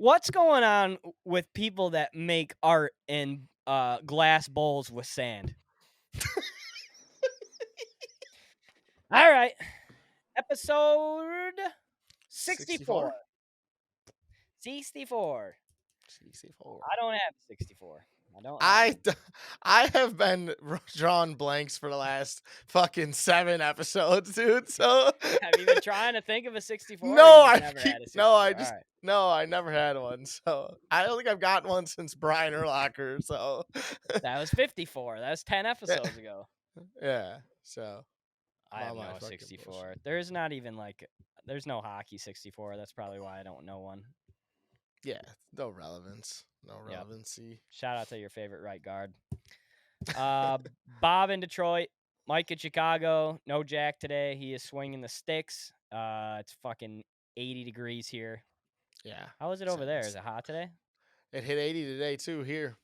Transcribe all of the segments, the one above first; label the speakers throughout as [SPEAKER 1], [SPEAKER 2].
[SPEAKER 1] What's going on with people that make art in glass bowls with sand? All right, episode 64.
[SPEAKER 2] 64?
[SPEAKER 1] 64.
[SPEAKER 2] 64.
[SPEAKER 1] I don't have 64. I don't have
[SPEAKER 2] I
[SPEAKER 1] one.
[SPEAKER 2] d- I have been drawing blanks for the last fucking 7 episodes, dude. So
[SPEAKER 1] Have you been trying to think of a 64 or you
[SPEAKER 2] no,
[SPEAKER 1] just never had a
[SPEAKER 2] I
[SPEAKER 1] 64? All
[SPEAKER 2] just
[SPEAKER 1] right.
[SPEAKER 2] no, I never had one. So I don't think I've gotten one since Brian Urlacher. So
[SPEAKER 1] That was 54. That was 10
[SPEAKER 2] yeah,
[SPEAKER 1] episodes ago.
[SPEAKER 2] yeah. So
[SPEAKER 1] I have
[SPEAKER 2] all my
[SPEAKER 1] no
[SPEAKER 2] fucking bullshit.
[SPEAKER 1] 64. There's not even there's no hockey 64. That's probably why I don't know one.
[SPEAKER 2] Yeah, no relevance, no
[SPEAKER 1] Yep.
[SPEAKER 2] relevancy.
[SPEAKER 1] Shout out to your favorite right guard. Bob in Detroit, Mike in Chicago. No Jack today. He is swinging the sticks. It's fucking 80 degrees here.
[SPEAKER 2] Yeah,
[SPEAKER 1] How is it over there? Is it hot today?
[SPEAKER 2] it hit 80 today too here.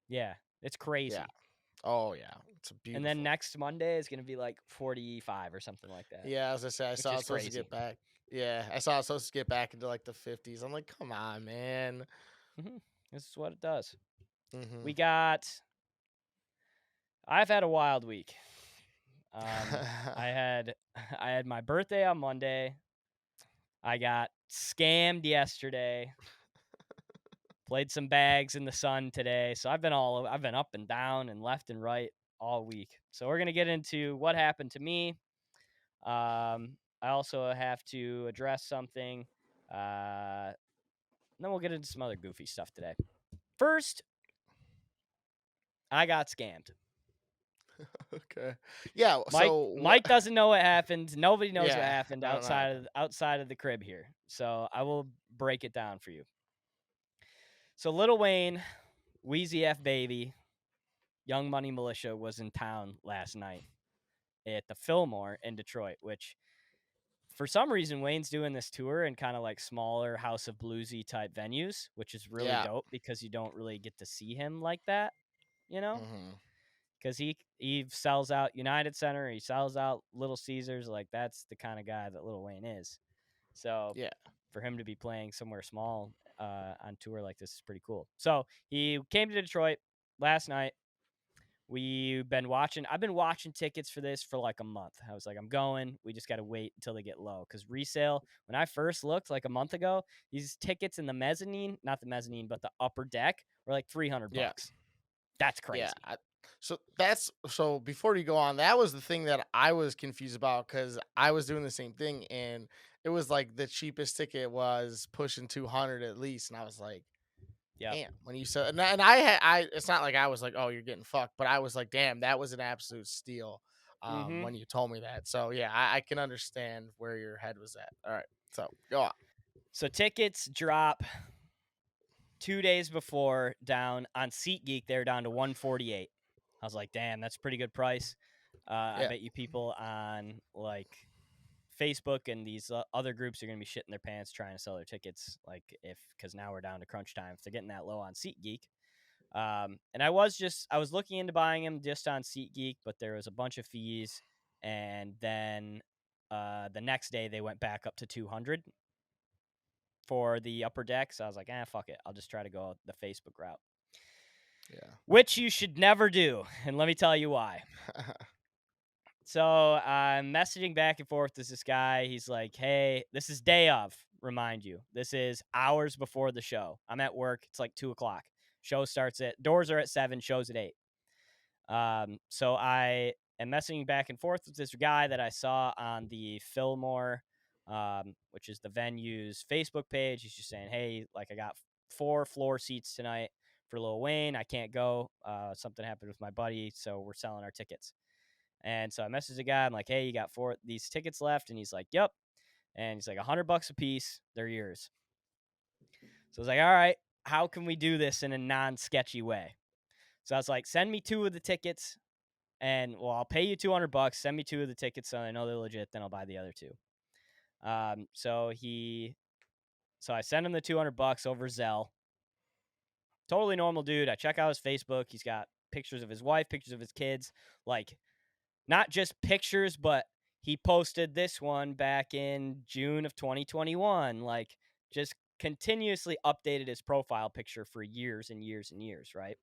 [SPEAKER 1] Yeah, it's
[SPEAKER 2] Yeah.
[SPEAKER 1] crazy.
[SPEAKER 2] Oh yeah, it's
[SPEAKER 1] And then
[SPEAKER 2] beautiful.
[SPEAKER 1] next Monday is gonna be like 45 or something like that,
[SPEAKER 2] Yeah, as I said, I
[SPEAKER 1] which
[SPEAKER 2] saw
[SPEAKER 1] is
[SPEAKER 2] it's supposed to
[SPEAKER 1] crazy.
[SPEAKER 2] get back. Yeah, I saw it's supposed to get back into like the 50s. I'm like, come on, man.
[SPEAKER 1] This is what it does.
[SPEAKER 2] Hmm.
[SPEAKER 1] We got. I've had a wild week. I had I had my birthday on Monday. I got scammed yesterday. Played some bags in the sun today. So I've been up and down and left and right all week. So we're gonna get into what happened to me. I also have to address something. And then we'll get into some other goofy stuff today. First, I got scammed.
[SPEAKER 2] Okay. Yeah.
[SPEAKER 1] Mike
[SPEAKER 2] So
[SPEAKER 1] Mike doesn't know what happened. Nobody knows what
[SPEAKER 2] Yeah,
[SPEAKER 1] happened
[SPEAKER 2] I don't know what happened.
[SPEAKER 1] outside of the crib here. So I will break it down for you. So Lil Wayne, Wheezy F Baby, Young Money Militia was in town last night at the Fillmore in Detroit, which for some reason Wayne's doing this tour in kind of like smaller House of Bluesy type venues, which is really
[SPEAKER 2] Yeah.
[SPEAKER 1] dope because you don't really get to see him like that, you know?
[SPEAKER 2] Hmm.
[SPEAKER 1] Because he sells out United Center, he sells out Little Caesars, like that's the kind of guy that Lil Wayne is. So
[SPEAKER 2] Yeah.
[SPEAKER 1] for him to be playing somewhere small on tour like this is pretty cool. So he came to Detroit last night. I've been watching tickets for this for like a month. I was like, I'm going. We just got to wait until they get low. Because resale, when I first looked like a month ago, these tickets in the mezzanine, not the mezzanine, but the upper deck were like 300
[SPEAKER 2] Yeah.
[SPEAKER 1] bucks. That's
[SPEAKER 2] Yeah.
[SPEAKER 1] crazy.
[SPEAKER 2] So before you go on, that was the thing that I was confused about because I was doing the same thing, and it was like the cheapest ticket was pushing 200 at least, and I was like,
[SPEAKER 1] Yep.
[SPEAKER 2] damn. When you said, and I it's not like I was like, oh, you're getting fucked, but I was like, damn, that was an absolute steal.
[SPEAKER 1] Mm-hmm.
[SPEAKER 2] When you told me that, so yeah, I can understand where your head was at. All right, so go on.
[SPEAKER 1] So tickets drop 2 days before down on SeatGeek. They're down to 148. I was like, damn, that's a pretty good price. I
[SPEAKER 2] Yeah,
[SPEAKER 1] bet you people on like Facebook and these other groups are going to be shitting their pants trying to sell their tickets. Like because now we're down to crunch time. If they're getting that low on SeatGeek. And I was looking into buying them just on SeatGeek, but there was a bunch of fees. And then the next day they went back up to 200 for the upper deck. So I was like, fuck it. I'll just try to go the Facebook route,
[SPEAKER 2] yeah.
[SPEAKER 1] which you should never do. And let me tell you why. So I'm messaging back and forth with this guy. He's like, hey, this is day of, remind you. This is hours before the show. I'm at work. It's like 2:00. Show starts doors are at 7, show's at 8. So I am messaging back and forth with this guy that I saw on the Fillmore, which is the venue's Facebook page. He's just saying, hey, like I got 4 floor seats tonight for Lil Wayne. I can't go. Something happened with my buddy, so we're selling our tickets. And so I messaged the guy. I'm like, hey, you got 4 these tickets left? And he's like, yep. And he's like, $100 a piece. They're yours. So I was like, all right, how can we do this in a non-sketchy way? So I was like, send me 2 of the tickets. And well, I'll pay you $200. Send me 2 of the tickets so I know they're legit. Then I'll buy the other 2. So I send him the $200 over Zelle. Totally normal dude. I check out his Facebook. He's got pictures of his wife, pictures of his kids, like not just pictures, but he posted this one back in June of 2021. Like just continuously updated his profile picture for years and years and years, right?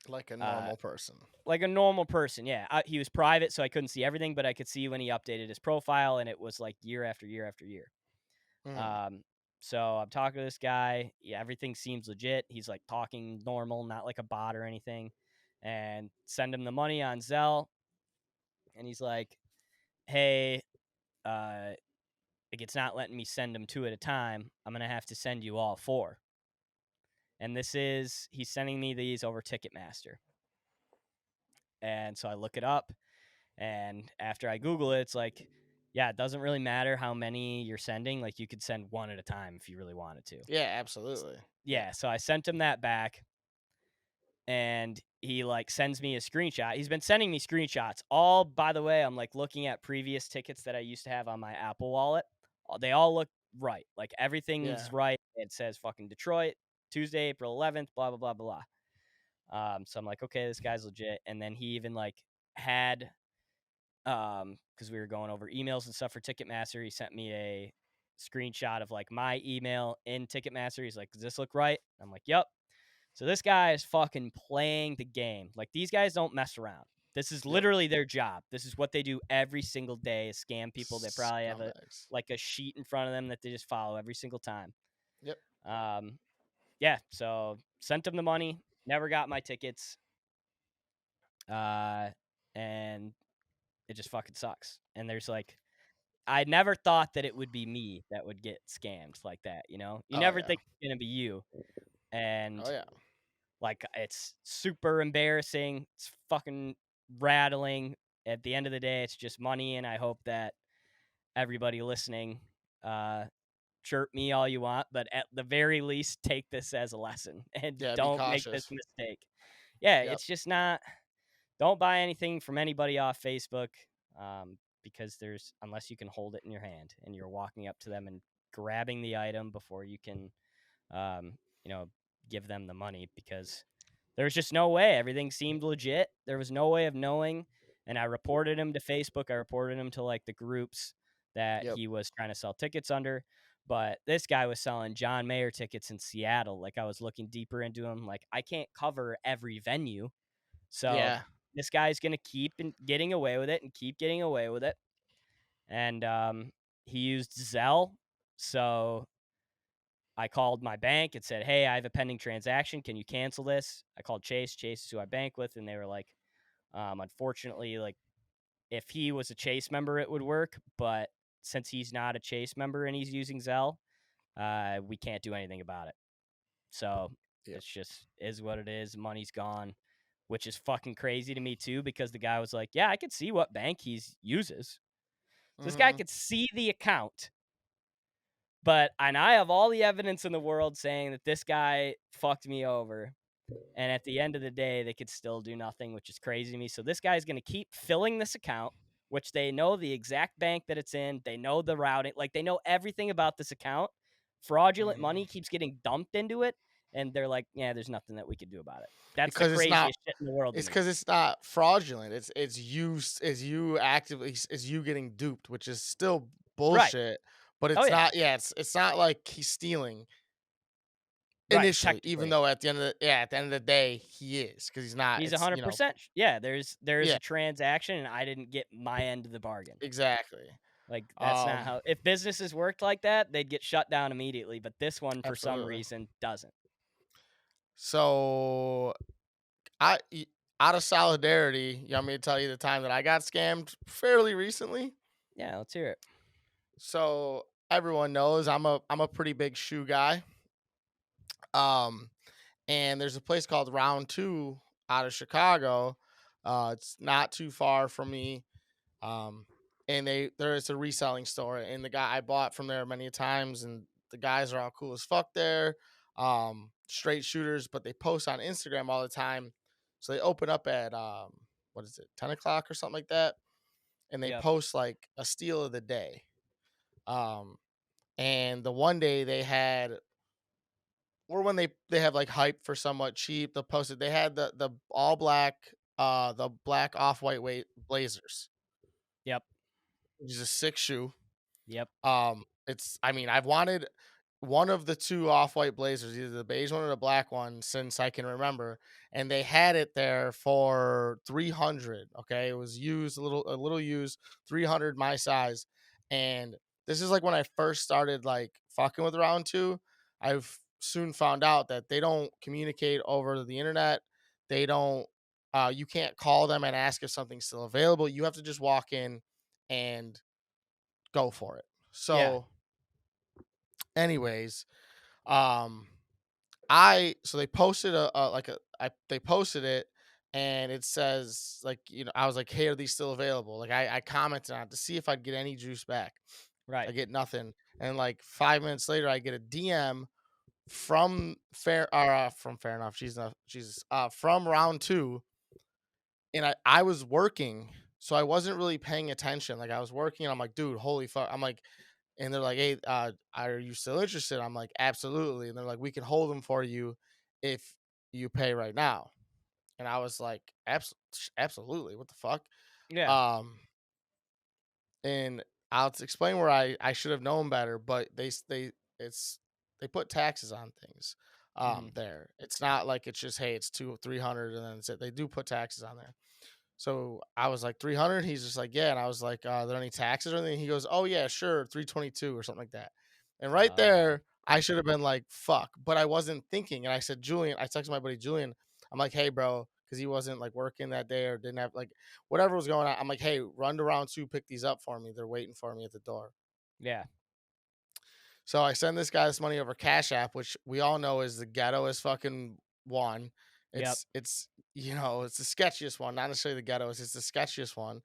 [SPEAKER 2] Like a
[SPEAKER 1] Uh,
[SPEAKER 2] normal person.
[SPEAKER 1] like a normal person, yeah. He was private, so I couldn't see everything, but I could see when he updated his profile, and it was like year after year after year.
[SPEAKER 2] Mhm.
[SPEAKER 1] Um, so I'm talking to this guy. Yeah, everything seems legit. He's like talking normal, not like a bot or anything. And send him the money on Zelle, and he's like, "Hey, uh, like it's not letting me send them two at a time. I'm gonna have to send you all four." And he's sending me these over Ticketmaster. And so I look it up, and after I Google it, it's like, yeah, it doesn't really matter how many you're sending. Like you could send one at a time if you really wanted to.
[SPEAKER 2] Yeah, absolutely. Yeah.
[SPEAKER 1] Yeah, so I sent him that back, and he like sends me a screenshot. He's been sending me screenshots. All by the way, I'm like looking at previous tickets that I used to have on my Apple Wallet. They all look right. Like
[SPEAKER 2] Yeah.
[SPEAKER 1] everything's right. It says fucking Detroit, Tuesday, April 11th, blah blah blah blah. So I'm like, okay, this guy's legit. And then he even like had because we were going over emails and stuff for Ticketmaster. He sent me a screenshot of like my email in Ticketmaster. He's like, does this look right? I'm like, yep. So this guy is fucking playing the game. Like these guys don't mess around. This is
[SPEAKER 2] Yep.
[SPEAKER 1] literally their job. This is what they do every single day is scam people. They probably have a
[SPEAKER 2] Scumbags.
[SPEAKER 1] like a sheet in front of them that they just follow every single time.
[SPEAKER 2] Yep.
[SPEAKER 1] Um, yeah, so sent them the money, never got my tickets. And it just fucking sucks. And there's like I never thought that it would be me that would get scammed like that, you know? You
[SPEAKER 2] Oh
[SPEAKER 1] never
[SPEAKER 2] yeah.
[SPEAKER 1] think it's gonna be you.
[SPEAKER 2] Oh
[SPEAKER 1] And
[SPEAKER 2] yeah.
[SPEAKER 1] like it's super embarrassing. It's fucking rattling. At the end of the day, it's just money, and I hope that everybody listening uh chirp me all you want, but at the very least take this as a lesson and
[SPEAKER 2] Yeah, be
[SPEAKER 1] don't make this
[SPEAKER 2] cautious.
[SPEAKER 1] mistake. Yeah,
[SPEAKER 2] Yep.
[SPEAKER 1] it's just not don't buy anything from anybody off Facebook, because there's unless you can hold it in your hand and you're walking up to them and grabbing the item before you can, um, you know, give them the money because there's just no way. Everything seemed legit. There was no way of knowing. And I reported him to Facebook. I reported him to like the groups that
[SPEAKER 2] Yep.
[SPEAKER 1] he was trying to sell tickets under. But this guy was selling John Mayer tickets in Seattle. Like I was looking deeper into him. Like I can't cover every venue. So
[SPEAKER 2] Yeah.
[SPEAKER 1] this guy's gonna getting away with it and keep getting away with it. And he used Zelle. So I called my bank and said, "Hey, I have a pending transaction. Can you cancel this?" I called Chase. Chase is who I bank with, and they were like, "Unfortunately, like if he was a Chase member, it would work, but since he's not a Chase member and he's using Zelle, we can't do anything about it." So
[SPEAKER 2] Yep.
[SPEAKER 1] it's just is what it is. Money's gone, which is fucking crazy to me too, because the guy was like, "Yeah, I could see what bank he's uses." So this guy
[SPEAKER 2] Mhm.
[SPEAKER 1] could see the account, and I have all the evidence in the world saying that this guy fucked me over. And at the end of the day, they could still do nothing, which is crazy to me. So this guy's going to keep filling this account, which they know the exact bank that it's in. They know the routing, like they know everything about this account. Fraudulent
[SPEAKER 2] Mhm.
[SPEAKER 1] money keeps getting dumped into it, and they're like, "Yeah, there's nothing that we could do about it." That's the
[SPEAKER 2] Because it's not
[SPEAKER 1] craziest shit in the world to
[SPEAKER 2] it's
[SPEAKER 1] me.
[SPEAKER 2] because it's not fraudulent. It's you actively it's you getting duped, which is still
[SPEAKER 1] Right.
[SPEAKER 2] bullshit, but
[SPEAKER 1] Oh
[SPEAKER 2] it's
[SPEAKER 1] yeah.
[SPEAKER 2] not it's not like he's stealing
[SPEAKER 1] Right.
[SPEAKER 2] initially, even
[SPEAKER 1] Technically,
[SPEAKER 2] though at the end of the day he is because he's not
[SPEAKER 1] he's
[SPEAKER 2] it's you know
[SPEAKER 1] 100%. Yeah. There's
[SPEAKER 2] yeah,
[SPEAKER 1] a transaction, and I didn't get my end of the bargain.
[SPEAKER 2] exactly.
[SPEAKER 1] Like, that's not
[SPEAKER 2] Um
[SPEAKER 1] how if businesses worked like that, they'd get shut down immediately, but this one, for some
[SPEAKER 2] absolutely.
[SPEAKER 1] reason, doesn't.
[SPEAKER 2] So I y- out of solidarity, you want me to tell you the time that I got scammed fairly recently?
[SPEAKER 1] Yeah, let's hear it.
[SPEAKER 2] So everyone knows I'm a pretty big shoe guy. Um and there's a place called Round 2 out of Chicago. It's not too far from me. Um and there is a reselling store and the guy I bought from there many times and the guys are all cool as fuck there. Straight shooters, but they post on Instagram all the time. So they open up at what is it, 10 o'clock or something like that, and they
[SPEAKER 1] Yep,
[SPEAKER 2] post like a steal of the day. Um and the one day they had or when they have like hype for somewhat cheap, they'll post it. They had the all black the black off-white weight blazers,
[SPEAKER 1] yep,
[SPEAKER 2] which is a sick shoe.
[SPEAKER 1] yep,
[SPEAKER 2] It's I mean, I've wanted one of the two off-white blazers, either the beige one or the black one, since I can remember, and they had it there for 300. Okay, it was used a little used, 300 my size, and this is like when I first started like fucking with round two. I've soon found out that they don't communicate over the internet. They don't. You can't call them and ask if something's still available. You have to just walk in and go for it.
[SPEAKER 1] Yeah.
[SPEAKER 2] So, anyways, um I so they posted they posted it, and it says like, I was like, "Hey, are these still available?" Like I commented on it to see if I'd get any juice back. I
[SPEAKER 1] Right.
[SPEAKER 2] get nothing. And like 5 minutes later I get a DM from Fair Enough. Jesus, from round two, and I was working, so I wasn't really paying attention. Like I was working and I'm like, dude, holy fuck. I'm like, and they're like, "Hey, are you still interested?" I'm like, "Absolutely." And they're like, "We can hold them for you if you pay right now." And I was like, Absolutely. What the fuck?"
[SPEAKER 1] Yeah.
[SPEAKER 2] Um, and explain where I should have known better, but it's they put taxes on things.
[SPEAKER 1] Mhm.
[SPEAKER 2] There, it's not like it's just, hey, it's 300 and then it's it. They do put taxes on there. So I was like, 300. He's just like, yeah. And I was like, are there any taxes or anything? He goes, oh yeah, sure, 322 or something like that. And right
[SPEAKER 1] Oh.
[SPEAKER 2] there, I should have been like, fuck, but I wasn't thinking. And I said, Julian, I texted my buddy Julian. I'm like, hey, bro, because he wasn't like working that day or didn't have like whatever was going on. I'm like, hey, run to round two, pick these up for me. They're waiting for me at the door.
[SPEAKER 1] Yeah.
[SPEAKER 2] So I send this guy this money over Cash App, which we all know is the ghetto as fucking one.
[SPEAKER 1] Yep.
[SPEAKER 2] It's it's the sketchiest one, not necessarily the ghetto. It's the sketchiest one.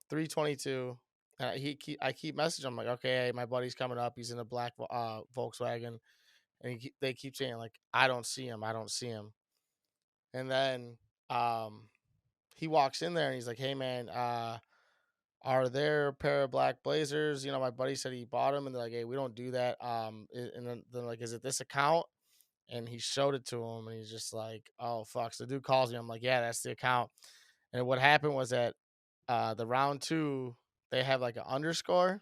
[SPEAKER 2] 322. I keep messaging. I'm like, okay, hey, my buddy's coming up. He's in a black Volkswagen, and they keep saying like, I don't see him. I don't see him. And then um, he walks in there and he's like, hey man, are there a pair of black blazers? My buddy said he bought them, and they're like, hey, we don't do that. And then they're like, is it this account? And he showed it to him, and he's just like, oh fuck. So the dude calls me. I'm like, yeah, that's the account. And what happened was that the round two, they have like an underscore,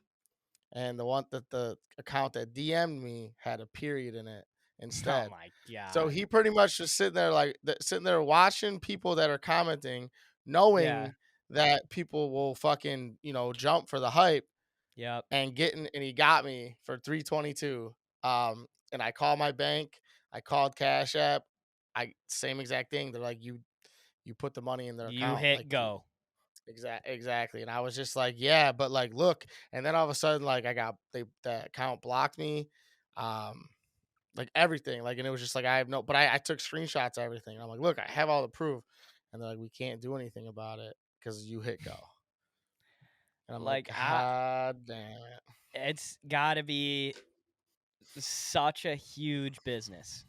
[SPEAKER 2] and the one that the account that DM'd me had a period in it
[SPEAKER 1] Oh
[SPEAKER 2] instead.
[SPEAKER 1] my
[SPEAKER 2] So
[SPEAKER 1] god.
[SPEAKER 2] he pretty much just sitting there like sitting there watching people that are commenting,
[SPEAKER 1] Yeah.
[SPEAKER 2] knowing that people will fucking jump for the hype,
[SPEAKER 1] Yep.
[SPEAKER 2] and he got me for 322. And I called my bank, I called Cash App, I same exact thing. They're like, you put the money in their
[SPEAKER 1] You
[SPEAKER 2] account,
[SPEAKER 1] hit
[SPEAKER 2] like
[SPEAKER 1] go.
[SPEAKER 2] exactly. And I was just like, yeah, but like look, and then all of a sudden, like the account blocked me. Um like everything. Like, and it was just like, I have no, but I took screenshots of everything. I'm like, look, I have all the proof. And they're like, we can't do anything about it because you hit go. And I'm like,
[SPEAKER 1] Like I
[SPEAKER 2] God damn it.
[SPEAKER 1] it's got to be such a huge business.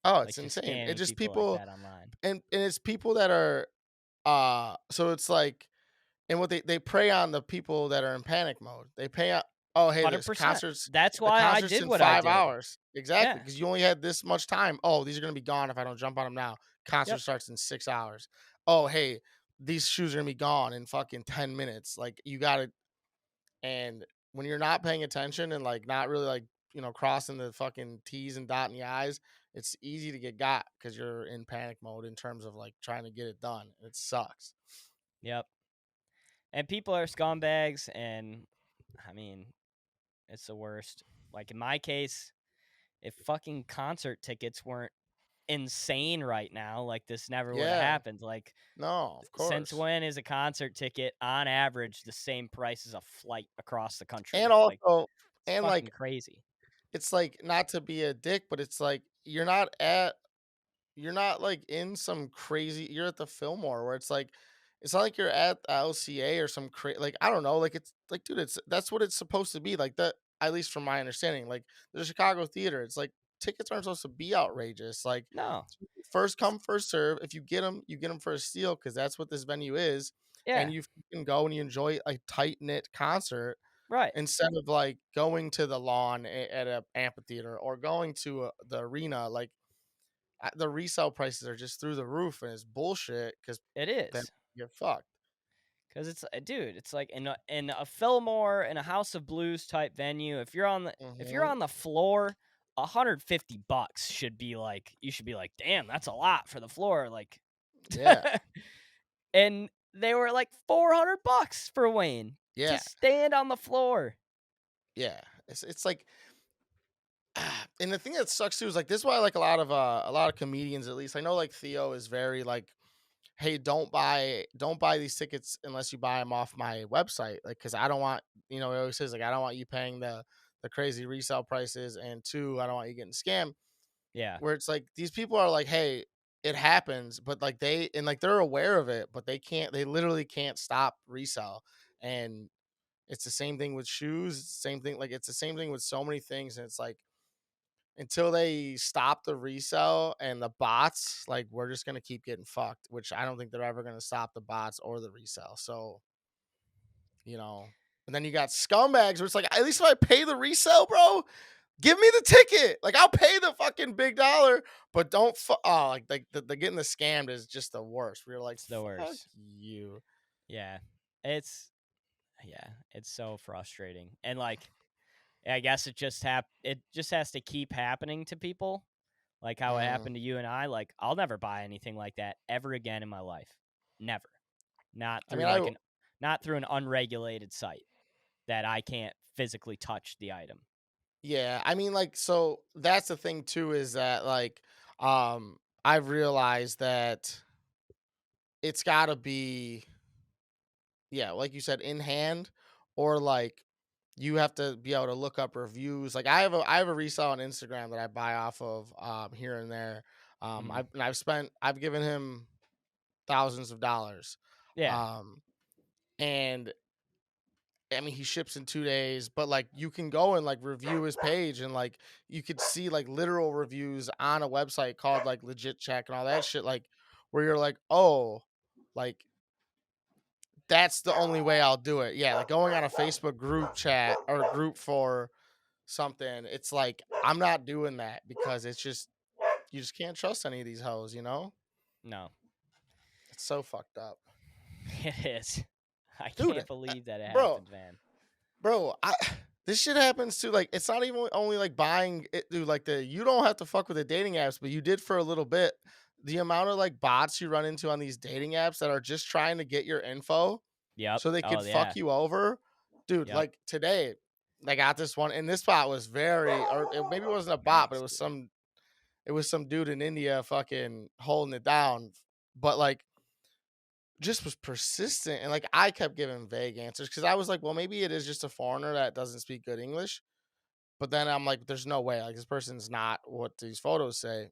[SPEAKER 2] Oh,
[SPEAKER 1] Like
[SPEAKER 2] it's
[SPEAKER 1] just
[SPEAKER 2] insane. It's
[SPEAKER 1] scamming
[SPEAKER 2] just
[SPEAKER 1] people like
[SPEAKER 2] people,
[SPEAKER 1] that online.
[SPEAKER 2] and it's people that are so it's like, and what they prey on the people that are in panic mode. They pay out, oh hey, this
[SPEAKER 1] 100%.
[SPEAKER 2] concert's
[SPEAKER 1] That's
[SPEAKER 2] the
[SPEAKER 1] why I
[SPEAKER 2] concert's
[SPEAKER 1] did
[SPEAKER 2] in
[SPEAKER 1] what I
[SPEAKER 2] five
[SPEAKER 1] did.
[SPEAKER 2] hours. Exactly,
[SPEAKER 1] Yeah.
[SPEAKER 2] because you only had this much time. Oh, these are gonna be gone if I don't jump on them now. Concert
[SPEAKER 1] Yep.
[SPEAKER 2] starts in 6 hours. Oh, hey, these shoes are gonna be gone in fucking 10 minutes. Like you gotta, and when you're not paying attention and like not really like crossing the fucking T's and dotting the I's, it's easy to get got because you're in panic mode in terms of like trying to get it done. It sucks.
[SPEAKER 1] Yep. And people are scumbags and I mean, it's the worst. Like in my case, if fucking concert tickets weren't insane right now, like this never would have
[SPEAKER 2] Yeah.
[SPEAKER 1] happened. Like
[SPEAKER 2] No, of
[SPEAKER 1] since
[SPEAKER 2] course.
[SPEAKER 1] when is a concert ticket on average the same price as a flight across the
[SPEAKER 2] And
[SPEAKER 1] country? Like
[SPEAKER 2] also,
[SPEAKER 1] it's
[SPEAKER 2] and
[SPEAKER 1] fucking
[SPEAKER 2] like,
[SPEAKER 1] crazy.
[SPEAKER 2] it's like, not to be a dick, but it's like you're not like in some crazy, you're at the Fillmore where it's like, it's not like you're at the LCA or some like, I don't know, like it's like, dude, that's what it's supposed to be like, that at least from my understanding, like the Chicago theater, it's like tickets aren't supposed to be outrageous. Like
[SPEAKER 1] No.
[SPEAKER 2] first come first serve. If you get them for a steal, because that's what this venue is. And
[SPEAKER 1] Yeah.
[SPEAKER 2] you can go and you enjoy a tight knit concert
[SPEAKER 1] Right.
[SPEAKER 2] instead of like going to the lawn at a amphitheater or going to the arena. Like the resale prices are just through the roof, and it's bullshit because
[SPEAKER 1] It
[SPEAKER 2] then
[SPEAKER 1] is.
[SPEAKER 2] you get fucked.
[SPEAKER 1] Cause it's dude, it's like in a Fillmore, in a House of Blues type venue, if you're
[SPEAKER 2] Mhm.
[SPEAKER 1] on the floor, $150 should be like you should be like, "Damn, that's a lot for the floor," like
[SPEAKER 2] Yeah.
[SPEAKER 1] and they were like $400 for Wayne to
[SPEAKER 2] Yeah.
[SPEAKER 1] stand on the floor.
[SPEAKER 2] Yeah. It's like and the thing that sucks too is like this is why I like a lot of comedians at least. I know like Theo is very like, hey, don't buy these tickets unless you buy them off my website. Like, cause I don't want, he always says like I don't want you paying the crazy resale prices, and two, I don't want you getting scammed.
[SPEAKER 1] Yeah.
[SPEAKER 2] Where it's like these people are like, hey, it happens, but like they're aware of it, but they literally can't stop resale. And it's the same thing with shoes. It's the same thing. Like it's the same thing with so many things. And it's like until they stop the resell and the bots, like we're just gonna keep getting fucked. Which I don't think they're ever gonna stop the bots or the resell. So you know, and then you got scumbags where it's like at least if I pay the resell, bro, give me the ticket. Like I'll pay the fucking big dollar, but don't. Like the getting the scammed is just the worst. We're like,
[SPEAKER 1] It's the
[SPEAKER 2] fuck
[SPEAKER 1] worst.
[SPEAKER 2] you.
[SPEAKER 1] Yeah. It's yeah, it's so frustrating. And like I guess it just has to keep happening to people. Like how it
[SPEAKER 2] Mm.
[SPEAKER 1] happened to you and I. Like I'll never buy anything like that ever again in my life. Never. Not
[SPEAKER 2] I
[SPEAKER 1] through
[SPEAKER 2] mean,
[SPEAKER 1] not through an unregulated site that I can't physically touch the item.
[SPEAKER 2] yeah. I mean, like, so that's the thing too is that like, I've realized that it's got to be, yeah, like you said, in hand, or like you have to be able to look up reviews. Like I have a resale on Instagram that I buy off of here and there.
[SPEAKER 1] Mhm.
[SPEAKER 2] I've given him thousands of dollars.
[SPEAKER 1] Yeah.
[SPEAKER 2] Um and I mean he ships in 2 days, but like you can go and like review his page, and like you could see like literal reviews on a website called like Legit Check and all that shit, like where you're like, "Oh, like that's the only way I'll do it." Yeah, like going on a Facebook group chat or group for something, it's like I'm not doing that because it's just you just can't trust any of these hoes, you know?
[SPEAKER 1] No.
[SPEAKER 2] It's so fucked up.
[SPEAKER 1] It is. I
[SPEAKER 2] Dude,
[SPEAKER 1] can't believe that it
[SPEAKER 2] bro,
[SPEAKER 1] happens, man.
[SPEAKER 2] I this shit happens too. Like it's not even only like buying it, dude. Like you don't have to fuck with the dating apps, but you did for a little bit. The amount of like bots you run into on these dating apps that are just trying to get your info
[SPEAKER 1] Yep.
[SPEAKER 2] so they
[SPEAKER 1] Oh
[SPEAKER 2] could
[SPEAKER 1] yeah.
[SPEAKER 2] fuck you over, dude.
[SPEAKER 1] Yep.
[SPEAKER 2] Like today, I got this one, and this bot was maybe it wasn't a bot, but
[SPEAKER 1] Thanks, dude.
[SPEAKER 2] it was some dude in India fucking holding it down, but like just was persistent, and like I kept giving vague answers because I was like, well, maybe it is just a foreigner that doesn't speak good English. But then I'm like, there's no way, like this person's not what these photos say.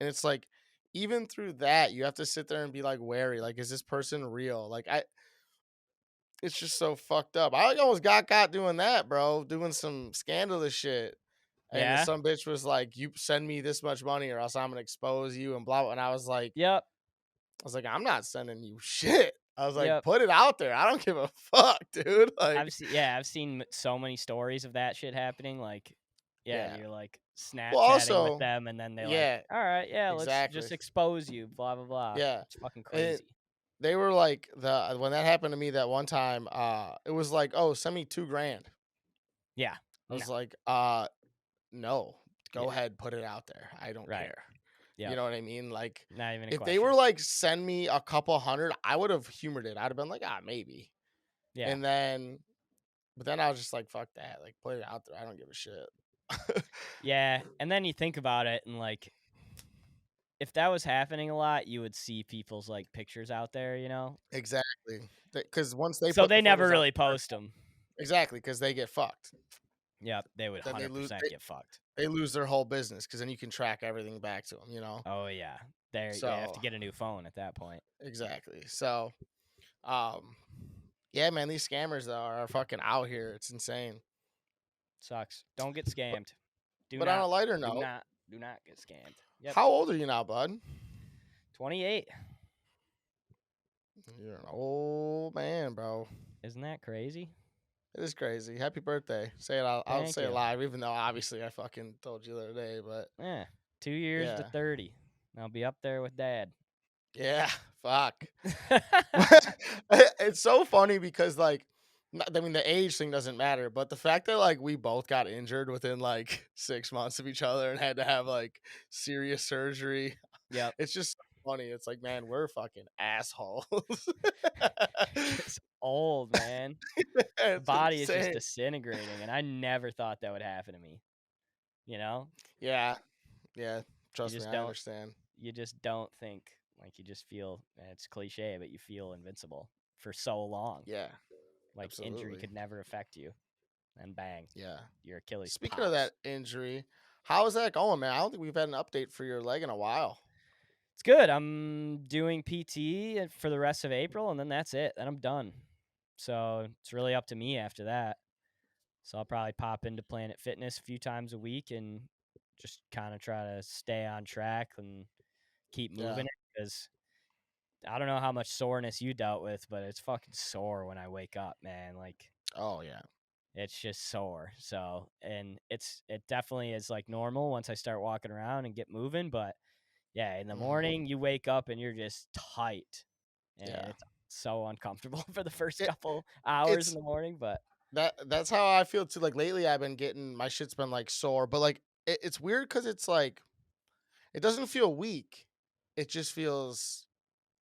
[SPEAKER 2] And it's like, even through that, you have to sit there and be like wary. Like, is this person real? It's just so fucked up. I almost got caught doing that, bro, doing some scandalous shit. And then
[SPEAKER 1] Yeah.
[SPEAKER 2] some bitch was like, you send me this much money or else I'm gonna expose you and blah, blah. And
[SPEAKER 1] Yep.
[SPEAKER 2] I was like, I'm not sending you shit. I was like,
[SPEAKER 1] Yep.
[SPEAKER 2] put it out there. I don't give a fuck, dude. Like,
[SPEAKER 1] I've seen so many stories of that shit happening. Like, yeah,
[SPEAKER 2] yeah.
[SPEAKER 1] you're like
[SPEAKER 2] Well,
[SPEAKER 1] Snapchatting with
[SPEAKER 2] also,
[SPEAKER 1] them, and then they like,
[SPEAKER 2] yeah,
[SPEAKER 1] all right, yeah, let's
[SPEAKER 2] exactly.
[SPEAKER 1] just expose you, blah blah blah.
[SPEAKER 2] Yeah.
[SPEAKER 1] It's fucking
[SPEAKER 2] And
[SPEAKER 1] crazy.
[SPEAKER 2] they were like when that happened to me that one time, it was like, oh, send me 2 grand.
[SPEAKER 1] Yeah.
[SPEAKER 2] I
[SPEAKER 1] No.
[SPEAKER 2] was like, no, go
[SPEAKER 1] Yeah.
[SPEAKER 2] ahead, put it out there. I don't
[SPEAKER 1] Right.
[SPEAKER 2] care. You
[SPEAKER 1] Yep.
[SPEAKER 2] know what I mean? Like,
[SPEAKER 1] Not even a
[SPEAKER 2] if they were
[SPEAKER 1] question.
[SPEAKER 2] like, send me a couple hundred, I would have humored it. I'd have been like, maybe.
[SPEAKER 1] Yeah.
[SPEAKER 2] And then, but then I was just like, fuck that. Like, put it out there. I don't give a shit.
[SPEAKER 1] Yeah. And then you think about it, and like, if that was happening a lot, you would see people's like pictures out there, you know.
[SPEAKER 2] Exactly. Because once they
[SPEAKER 1] So
[SPEAKER 2] put the
[SPEAKER 1] they never
[SPEAKER 2] photos out
[SPEAKER 1] really
[SPEAKER 2] there,
[SPEAKER 1] post them.
[SPEAKER 2] exactly, because they get fucked.
[SPEAKER 1] Yep. They would
[SPEAKER 2] Then
[SPEAKER 1] 100% get fucked.
[SPEAKER 2] they lose their whole business because then you can track everything back to them, you know?
[SPEAKER 1] Oh yeah. There you have
[SPEAKER 2] So,
[SPEAKER 1] to get a new phone at that point.
[SPEAKER 2] exactly. So, um, yeah, man, these scammers though are fucking out here. It's insane.
[SPEAKER 1] Sucks. Don't get
[SPEAKER 2] But,
[SPEAKER 1] scammed. Do
[SPEAKER 2] but on a
[SPEAKER 1] not.
[SPEAKER 2] lighter
[SPEAKER 1] Do
[SPEAKER 2] note,
[SPEAKER 1] not. Do not get scammed. Yep.
[SPEAKER 2] how old are you now, bud?
[SPEAKER 1] 28.
[SPEAKER 2] You're an old man, bro.
[SPEAKER 1] Isn't that crazy?
[SPEAKER 2] It is crazy. Happy birthday. Say it out. I'll
[SPEAKER 1] Thank
[SPEAKER 2] say it
[SPEAKER 1] you.
[SPEAKER 2] live, even though obviously I fucking told you the other day, but
[SPEAKER 1] Yeah. 2 years to
[SPEAKER 2] yeah.
[SPEAKER 1] 30. I'll be up there with dad.
[SPEAKER 2] Yeah. Fuck. It's so funny because like I mean the age thing doesn't matter, but the fact that like we both got injured within like 6 months of each other and had to have like serious surgery,
[SPEAKER 1] Yep.
[SPEAKER 2] it's just so funny. It's like, man, we're fucking assholes.
[SPEAKER 1] Just old, man. The
[SPEAKER 2] It's
[SPEAKER 1] body is just
[SPEAKER 2] insane.
[SPEAKER 1] disintegrating, and I never thought that would happen to me, you know?
[SPEAKER 2] Yeah. Yeah.
[SPEAKER 1] You
[SPEAKER 2] Trust me,
[SPEAKER 1] just
[SPEAKER 2] I
[SPEAKER 1] don't
[SPEAKER 2] understand.
[SPEAKER 1] you just don't think like you just feel it's cliche, but you feel invincible for so long.
[SPEAKER 2] Yeah,
[SPEAKER 1] Like injury
[SPEAKER 2] absolutely.
[SPEAKER 1] could never affect you. And bang,
[SPEAKER 2] Yeah.
[SPEAKER 1] your Achilles
[SPEAKER 2] Speaking of
[SPEAKER 1] pops.
[SPEAKER 2] that injury, how is that going, man? I don't think we've had an update for your leg in a while.
[SPEAKER 1] It's good. I'm doing PT for the rest of April, and then that's it. Then I'm done. So it's really up to me after that. So I'll probably pop into Planet Fitness a few times a week and just kind of try to stay on track and keep
[SPEAKER 2] Yeah.
[SPEAKER 1] moving it because I don't know how much soreness you dealt with, but it's fucking sore when I wake up, man. Like
[SPEAKER 2] Oh yeah.
[SPEAKER 1] it's just sore. So, and it definitely is like normal once I start walking around and get moving, but yeah, in the
[SPEAKER 2] Hmm.
[SPEAKER 1] morning you wake up and you're just tight and
[SPEAKER 2] Yeah.
[SPEAKER 1] it's so uncomfortable for the first
[SPEAKER 2] It
[SPEAKER 1] couple hours in
[SPEAKER 2] it's
[SPEAKER 1] the morning, but
[SPEAKER 2] that's how I feel too. Like lately, I've been getting my shit's been like sore, but like it's weird because it's like it doesn't feel weak. It just feels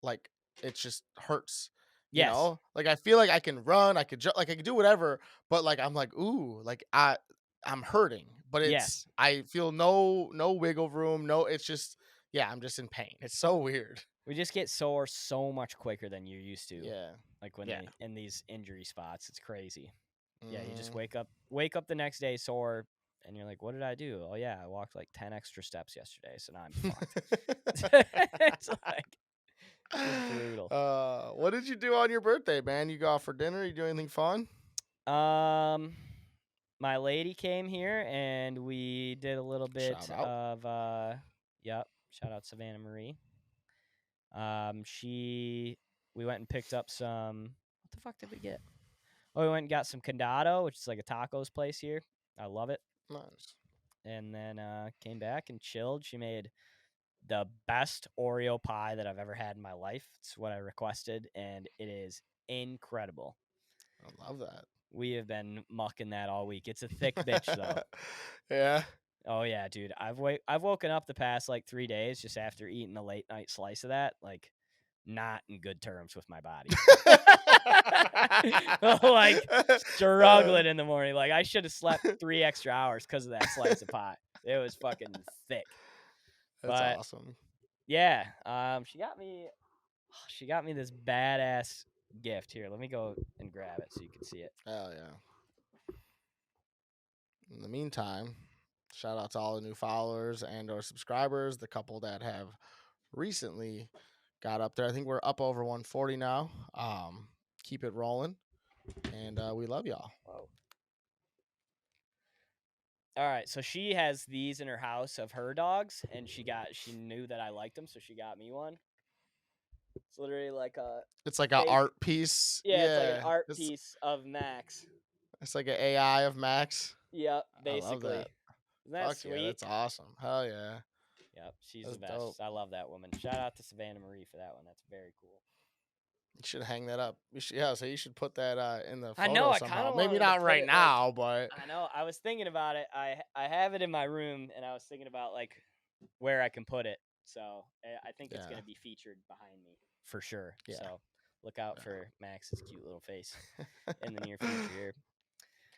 [SPEAKER 2] like it just hurts. You
[SPEAKER 1] yes.
[SPEAKER 2] know, like I feel like I can run, I could like I could do whatever, but like I'm like ooh, like I'm hurting, but it's
[SPEAKER 1] Yes.
[SPEAKER 2] I feel no wiggle room, no. It's just yeah, I'm just in pain. It's so weird.
[SPEAKER 1] We just get sore so much quicker than you're used to.
[SPEAKER 2] Yeah,
[SPEAKER 1] Like when
[SPEAKER 2] yeah.
[SPEAKER 1] they in these injury spots, it's crazy. Yeah, you just
[SPEAKER 2] Hmm.
[SPEAKER 1] wake up the next day sore and you're like, "What did I do?" "Oh yeah, I walked like 10 extra steps yesterday, so now I'm fucked." It's like just brutal.
[SPEAKER 2] What did you do on your birthday, man? You go out for dinner? You do anything fun?
[SPEAKER 1] Um my lady came here and we did a little bit
[SPEAKER 2] Shout out.
[SPEAKER 1] of yep, shout out Savannah Marie. She we went and picked up some what the fuck did we get? Oh, we went and got some condado, which is like a tacos place here. I love it.
[SPEAKER 2] Nice.
[SPEAKER 1] And then came back and chilled. She made the best Oreo pie that I've ever had in my life. It's what I requested, and it is incredible.
[SPEAKER 2] I love that.
[SPEAKER 1] We have been mucking that all week. It's a thick bitch though.
[SPEAKER 2] Yeah.
[SPEAKER 1] Oh yeah, dude. I've woken up the past like 3 days just after eating a late night slice of that, like not in good terms with my body. Like struggling in the morning. Like I should have slept 3 extra hours because of that slice of pie. It was fucking thick.
[SPEAKER 2] That's
[SPEAKER 1] But
[SPEAKER 2] awesome.
[SPEAKER 1] yeah, she got me this badass gift. Here, let me go and grab it so you can see it.
[SPEAKER 2] Hell yeah. In the meantime, shout out to all the new followers and or subscribers, the couple that have recently got up there. I think we're up over 140 now. Keep it rolling. And we love y'all.
[SPEAKER 1] Whoa. All right, so she has these in her house of her dogs, and she knew that I liked them, so she got me one. It's literally like a
[SPEAKER 2] It's like an
[SPEAKER 1] fake.
[SPEAKER 2] art piece.
[SPEAKER 1] Yeah, it's like an
[SPEAKER 2] Yeah.
[SPEAKER 1] art piece of Max.
[SPEAKER 2] It's like an AI of Max.
[SPEAKER 1] Yep,
[SPEAKER 2] I love
[SPEAKER 1] basically.
[SPEAKER 2] that.
[SPEAKER 1] Isn't that
[SPEAKER 2] Fuck yeah,
[SPEAKER 1] sweet?
[SPEAKER 2] that's awesome. Hell yeah.
[SPEAKER 1] Yep, she's
[SPEAKER 2] That's
[SPEAKER 1] the
[SPEAKER 2] dope.
[SPEAKER 1] best. I love that woman. Shout out to Savannah Marie for that one. That's very cool.
[SPEAKER 2] You should hang that up. You should, yeah, so you should put that in the
[SPEAKER 1] I know.
[SPEAKER 2] photo
[SPEAKER 1] I kind
[SPEAKER 2] somehow.
[SPEAKER 1] of
[SPEAKER 2] Maybe
[SPEAKER 1] wanted to
[SPEAKER 2] not
[SPEAKER 1] put
[SPEAKER 2] right
[SPEAKER 1] it like.
[SPEAKER 2] now, but
[SPEAKER 1] I know. I was thinking about it. I have it in my room, and I was thinking about like where I can put it. So I think it's
[SPEAKER 2] yeah.
[SPEAKER 1] gonna be featured behind me for sure.
[SPEAKER 2] Yeah.
[SPEAKER 1] So look out for Max's cute little face in the near future here.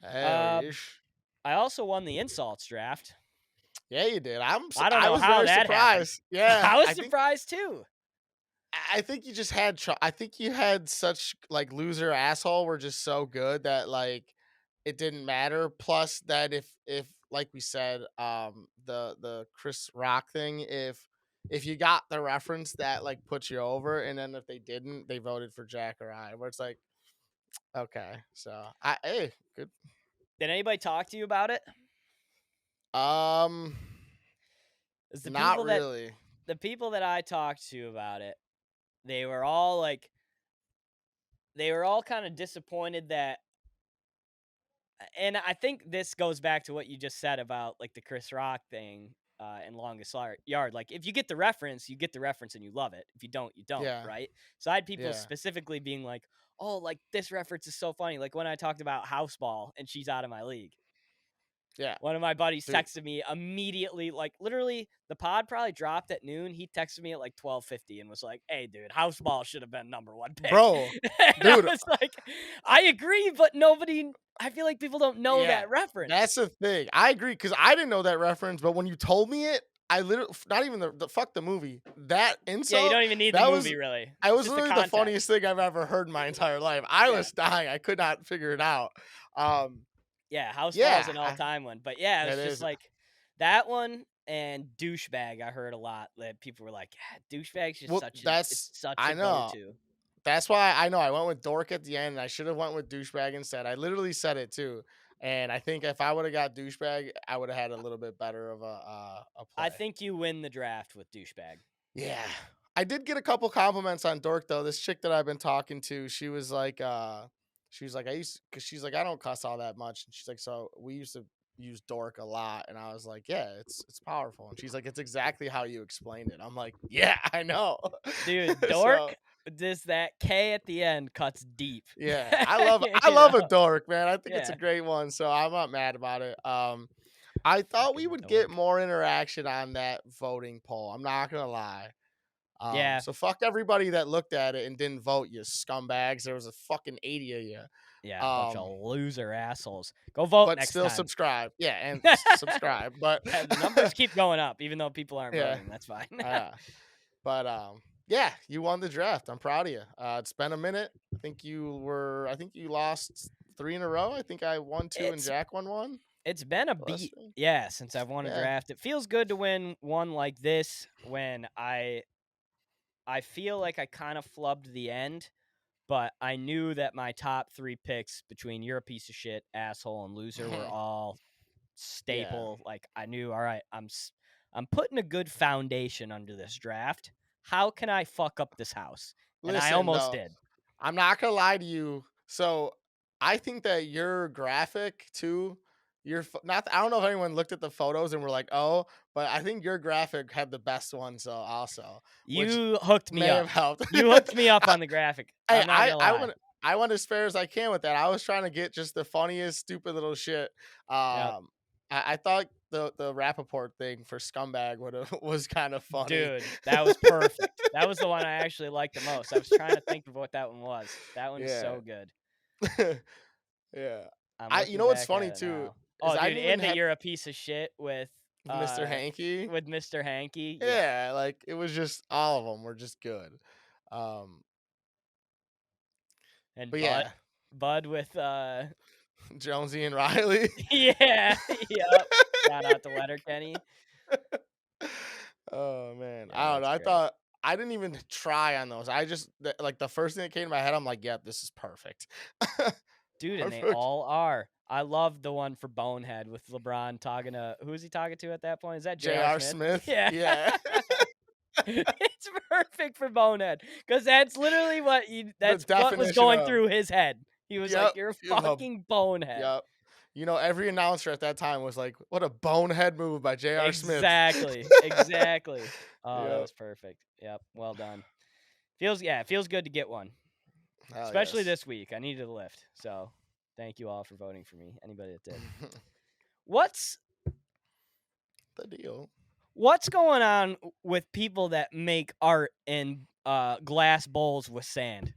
[SPEAKER 2] Hell
[SPEAKER 1] Um,
[SPEAKER 2] yeesh.
[SPEAKER 1] I also won the insults draft.
[SPEAKER 2] Yeah, you did.
[SPEAKER 1] I don't
[SPEAKER 2] I
[SPEAKER 1] know
[SPEAKER 2] was
[SPEAKER 1] how
[SPEAKER 2] very
[SPEAKER 1] that happened.
[SPEAKER 2] surprised. Yeah,
[SPEAKER 1] I was surprised too.
[SPEAKER 2] I think you just had I think you had such like loser asshole were just so good that like it didn't matter. Plus that if like we said the Chris Rock thing, if you got the reference that like puts you over, and then if they didn't, they voted for Jack or I, where it's like okay, so I hey good.
[SPEAKER 1] Did anybody talk to you about it?
[SPEAKER 2] Um,
[SPEAKER 1] It's
[SPEAKER 2] not really.
[SPEAKER 1] the people that I talked to about it, they were all like they were all kind of disappointed that and I think this goes back to what you just said about like the Chris Rock thing. in Longest Yard. Like, if you get the reference, you get the reference and you love it. If you don't, you don't,
[SPEAKER 2] Yeah.
[SPEAKER 1] right? So I had people
[SPEAKER 2] Yeah.
[SPEAKER 1] specifically being like, "Oh, like this reference is so funny." Like when I talked about house ball and she's out of my league.
[SPEAKER 2] Yeah.
[SPEAKER 1] One of my buddies
[SPEAKER 2] Dude.
[SPEAKER 1] texted me immediately, like literally the pod probably dropped at noon. He texted me at like 12:50 and was like, "Hey, dude, house ball should have been number one pick."
[SPEAKER 2] Bro.
[SPEAKER 1] And I
[SPEAKER 2] Dude.
[SPEAKER 1] was like, "I agree, but nobody. I feel like people don't know
[SPEAKER 2] Yeah.
[SPEAKER 1] that reference."
[SPEAKER 2] That's the thing. I agree because I didn't know that reference, but when you told me it, I literally not even the fuck the movie. That
[SPEAKER 1] Yeah, you
[SPEAKER 2] insult,
[SPEAKER 1] don't even need the
[SPEAKER 2] that was
[SPEAKER 1] movie really.
[SPEAKER 2] I
[SPEAKER 1] It's
[SPEAKER 2] was
[SPEAKER 1] just the
[SPEAKER 2] literally the
[SPEAKER 1] context.
[SPEAKER 2] funniest thing I've ever heard in my entire life. I
[SPEAKER 1] Yeah.
[SPEAKER 2] was dying. I could not figure it out. Um,
[SPEAKER 1] Yeah, house ball is
[SPEAKER 2] yeah,
[SPEAKER 1] an all-time one. But yeah,
[SPEAKER 2] that
[SPEAKER 1] it's just
[SPEAKER 2] is.
[SPEAKER 1] like that one and douchebag I heard a lot that people were like, yeah, douchebag's just
[SPEAKER 2] Well,
[SPEAKER 1] it's
[SPEAKER 2] that's
[SPEAKER 1] such a
[SPEAKER 2] I know.
[SPEAKER 1] go-to.
[SPEAKER 2] That's why I know I went with dork at the end. And I should have went with douchebag instead. I literally said it too, and I think if I would have got douchebag, I would have had a little bit better of a
[SPEAKER 1] I
[SPEAKER 2] play.
[SPEAKER 1] think you win the draft with douchebag.
[SPEAKER 2] Yeah. I did get a couple compliments on dork though. This chick that I've been talking to, she was like, I used because she's like, I don't cuss all that much. And she's like, so we used to use dork a lot. And I was like, yeah, it's powerful. And she's like, it's exactly how you explained it. I'm like, yeah, I know.
[SPEAKER 1] Dude,
[SPEAKER 2] So
[SPEAKER 1] dork, this that K at the end cuts deep.
[SPEAKER 2] yeah, I
[SPEAKER 1] You
[SPEAKER 2] love a
[SPEAKER 1] know?
[SPEAKER 2] dork, man. I think it's a
[SPEAKER 1] Yeah.
[SPEAKER 2] great one. So I'm not mad about it. I thought we
[SPEAKER 1] Fucking
[SPEAKER 2] would get
[SPEAKER 1] dork.
[SPEAKER 2] more interaction on that voting poll. I'm not gonna lie.
[SPEAKER 1] Yeah.
[SPEAKER 2] So fuck everybody that looked at it and didn't vote, you scumbags. There was a fucking 80 of you.
[SPEAKER 1] Yeah, bunch of loser assholes. Go vote
[SPEAKER 2] But
[SPEAKER 1] next
[SPEAKER 2] still
[SPEAKER 1] time.
[SPEAKER 2] subscribe. Yeah, and subscribe. But
[SPEAKER 1] Yeah, the numbers keep going up, even though people aren't
[SPEAKER 2] yeah,
[SPEAKER 1] voting. That's fine.
[SPEAKER 2] uh, but yeah, you won the draft. I'm proud of you. It's been a minute. I think you lost 3 in a row. I think I won 2 and
[SPEAKER 1] it's
[SPEAKER 2] Jack won 1.
[SPEAKER 1] it's been a
[SPEAKER 2] Last
[SPEAKER 1] beat,
[SPEAKER 2] week.
[SPEAKER 1] yeah, since I've won a
[SPEAKER 2] Yeah.
[SPEAKER 1] draft. It feels good to win one like this when I feel like I kind of flubbed the end, but I knew that my top 3 picks between you're a piece of shit, asshole, and loser were all
[SPEAKER 2] Yeah.
[SPEAKER 1] staple. Like I knew, all right, I'm putting a good foundation under this draft. How can I fuck up this house? And I
[SPEAKER 2] Listen
[SPEAKER 1] almost
[SPEAKER 2] though,
[SPEAKER 1] did.
[SPEAKER 2] I'm not gonna lie to you. So I think that your graphic too, not. I don't know if anyone looked at the photos and were like, "Oh," but I think your graphic had the best one. So also, which
[SPEAKER 1] You hooked me
[SPEAKER 2] may have
[SPEAKER 1] up.
[SPEAKER 2] helped.
[SPEAKER 1] You hooked me up
[SPEAKER 2] I,
[SPEAKER 1] on the graphic.
[SPEAKER 2] hey,
[SPEAKER 1] I'm not gonna lie.
[SPEAKER 2] I went as fair as I can with that. I was trying to get just the funniest, stupid little shit.
[SPEAKER 1] Yep.
[SPEAKER 2] I thought the Rappaport thing for scumbag would have was kind of funny.
[SPEAKER 1] Dude, that was perfect. That was the one I actually liked the most. I was trying to think of what that one was. That one is
[SPEAKER 2] Yeah.
[SPEAKER 1] so good.
[SPEAKER 2] Yeah.
[SPEAKER 1] I'm
[SPEAKER 2] I you
[SPEAKER 1] looking
[SPEAKER 2] know what's
[SPEAKER 1] back
[SPEAKER 2] funny
[SPEAKER 1] at it
[SPEAKER 2] too
[SPEAKER 1] now.
[SPEAKER 2] is
[SPEAKER 1] Oh,
[SPEAKER 2] I
[SPEAKER 1] dude,
[SPEAKER 2] didn't even
[SPEAKER 1] and that
[SPEAKER 2] have
[SPEAKER 1] you're a piece of shit
[SPEAKER 2] Mr. Hanky.
[SPEAKER 1] with Mr. Hanky. Yeah.
[SPEAKER 2] Yeah, like it was just all of them were just good. Um,
[SPEAKER 1] And
[SPEAKER 2] but yeah,
[SPEAKER 1] Bud with
[SPEAKER 2] Jonesy and Riley.
[SPEAKER 1] yeah, yep. Shout out to Letterkenny.
[SPEAKER 2] Oh man,
[SPEAKER 1] Yeah,
[SPEAKER 2] I don't know.
[SPEAKER 1] that's
[SPEAKER 2] I
[SPEAKER 1] great.
[SPEAKER 2] thought I didn't even try on those. Like the first thing that came to my head. I'm like, yep, this is perfect.
[SPEAKER 1] Dude, and they
[SPEAKER 2] Perfect.
[SPEAKER 1] all are. I love the one for Bonehead with LeBron talking to who is he talking to at that point? Is that J.R.
[SPEAKER 2] J.R.
[SPEAKER 1] Smith?
[SPEAKER 2] Smith.
[SPEAKER 1] Yeah.
[SPEAKER 2] Yeah,
[SPEAKER 1] It's perfect for Bonehead because that's literally
[SPEAKER 2] the
[SPEAKER 1] that's what was
[SPEAKER 2] definition
[SPEAKER 1] going
[SPEAKER 2] of
[SPEAKER 1] through his head. He was like,
[SPEAKER 2] yep,
[SPEAKER 1] "You're a
[SPEAKER 2] you have
[SPEAKER 1] fucking bonehead."
[SPEAKER 2] yep. You know, every announcer at that time was like, "What a bonehead move by J.R. Smith."
[SPEAKER 1] Exactly. Exactly. Oh, that
[SPEAKER 2] Yep.
[SPEAKER 1] was perfect. Yep. Well done. It feels good to get one.
[SPEAKER 2] Hell
[SPEAKER 1] Especially
[SPEAKER 2] yes.
[SPEAKER 1] this week. I needed a lift. So, thank you all for voting for me. Anybody that did. What's
[SPEAKER 2] The deal.
[SPEAKER 1] what's going on with people that make art in glass bowls with sand?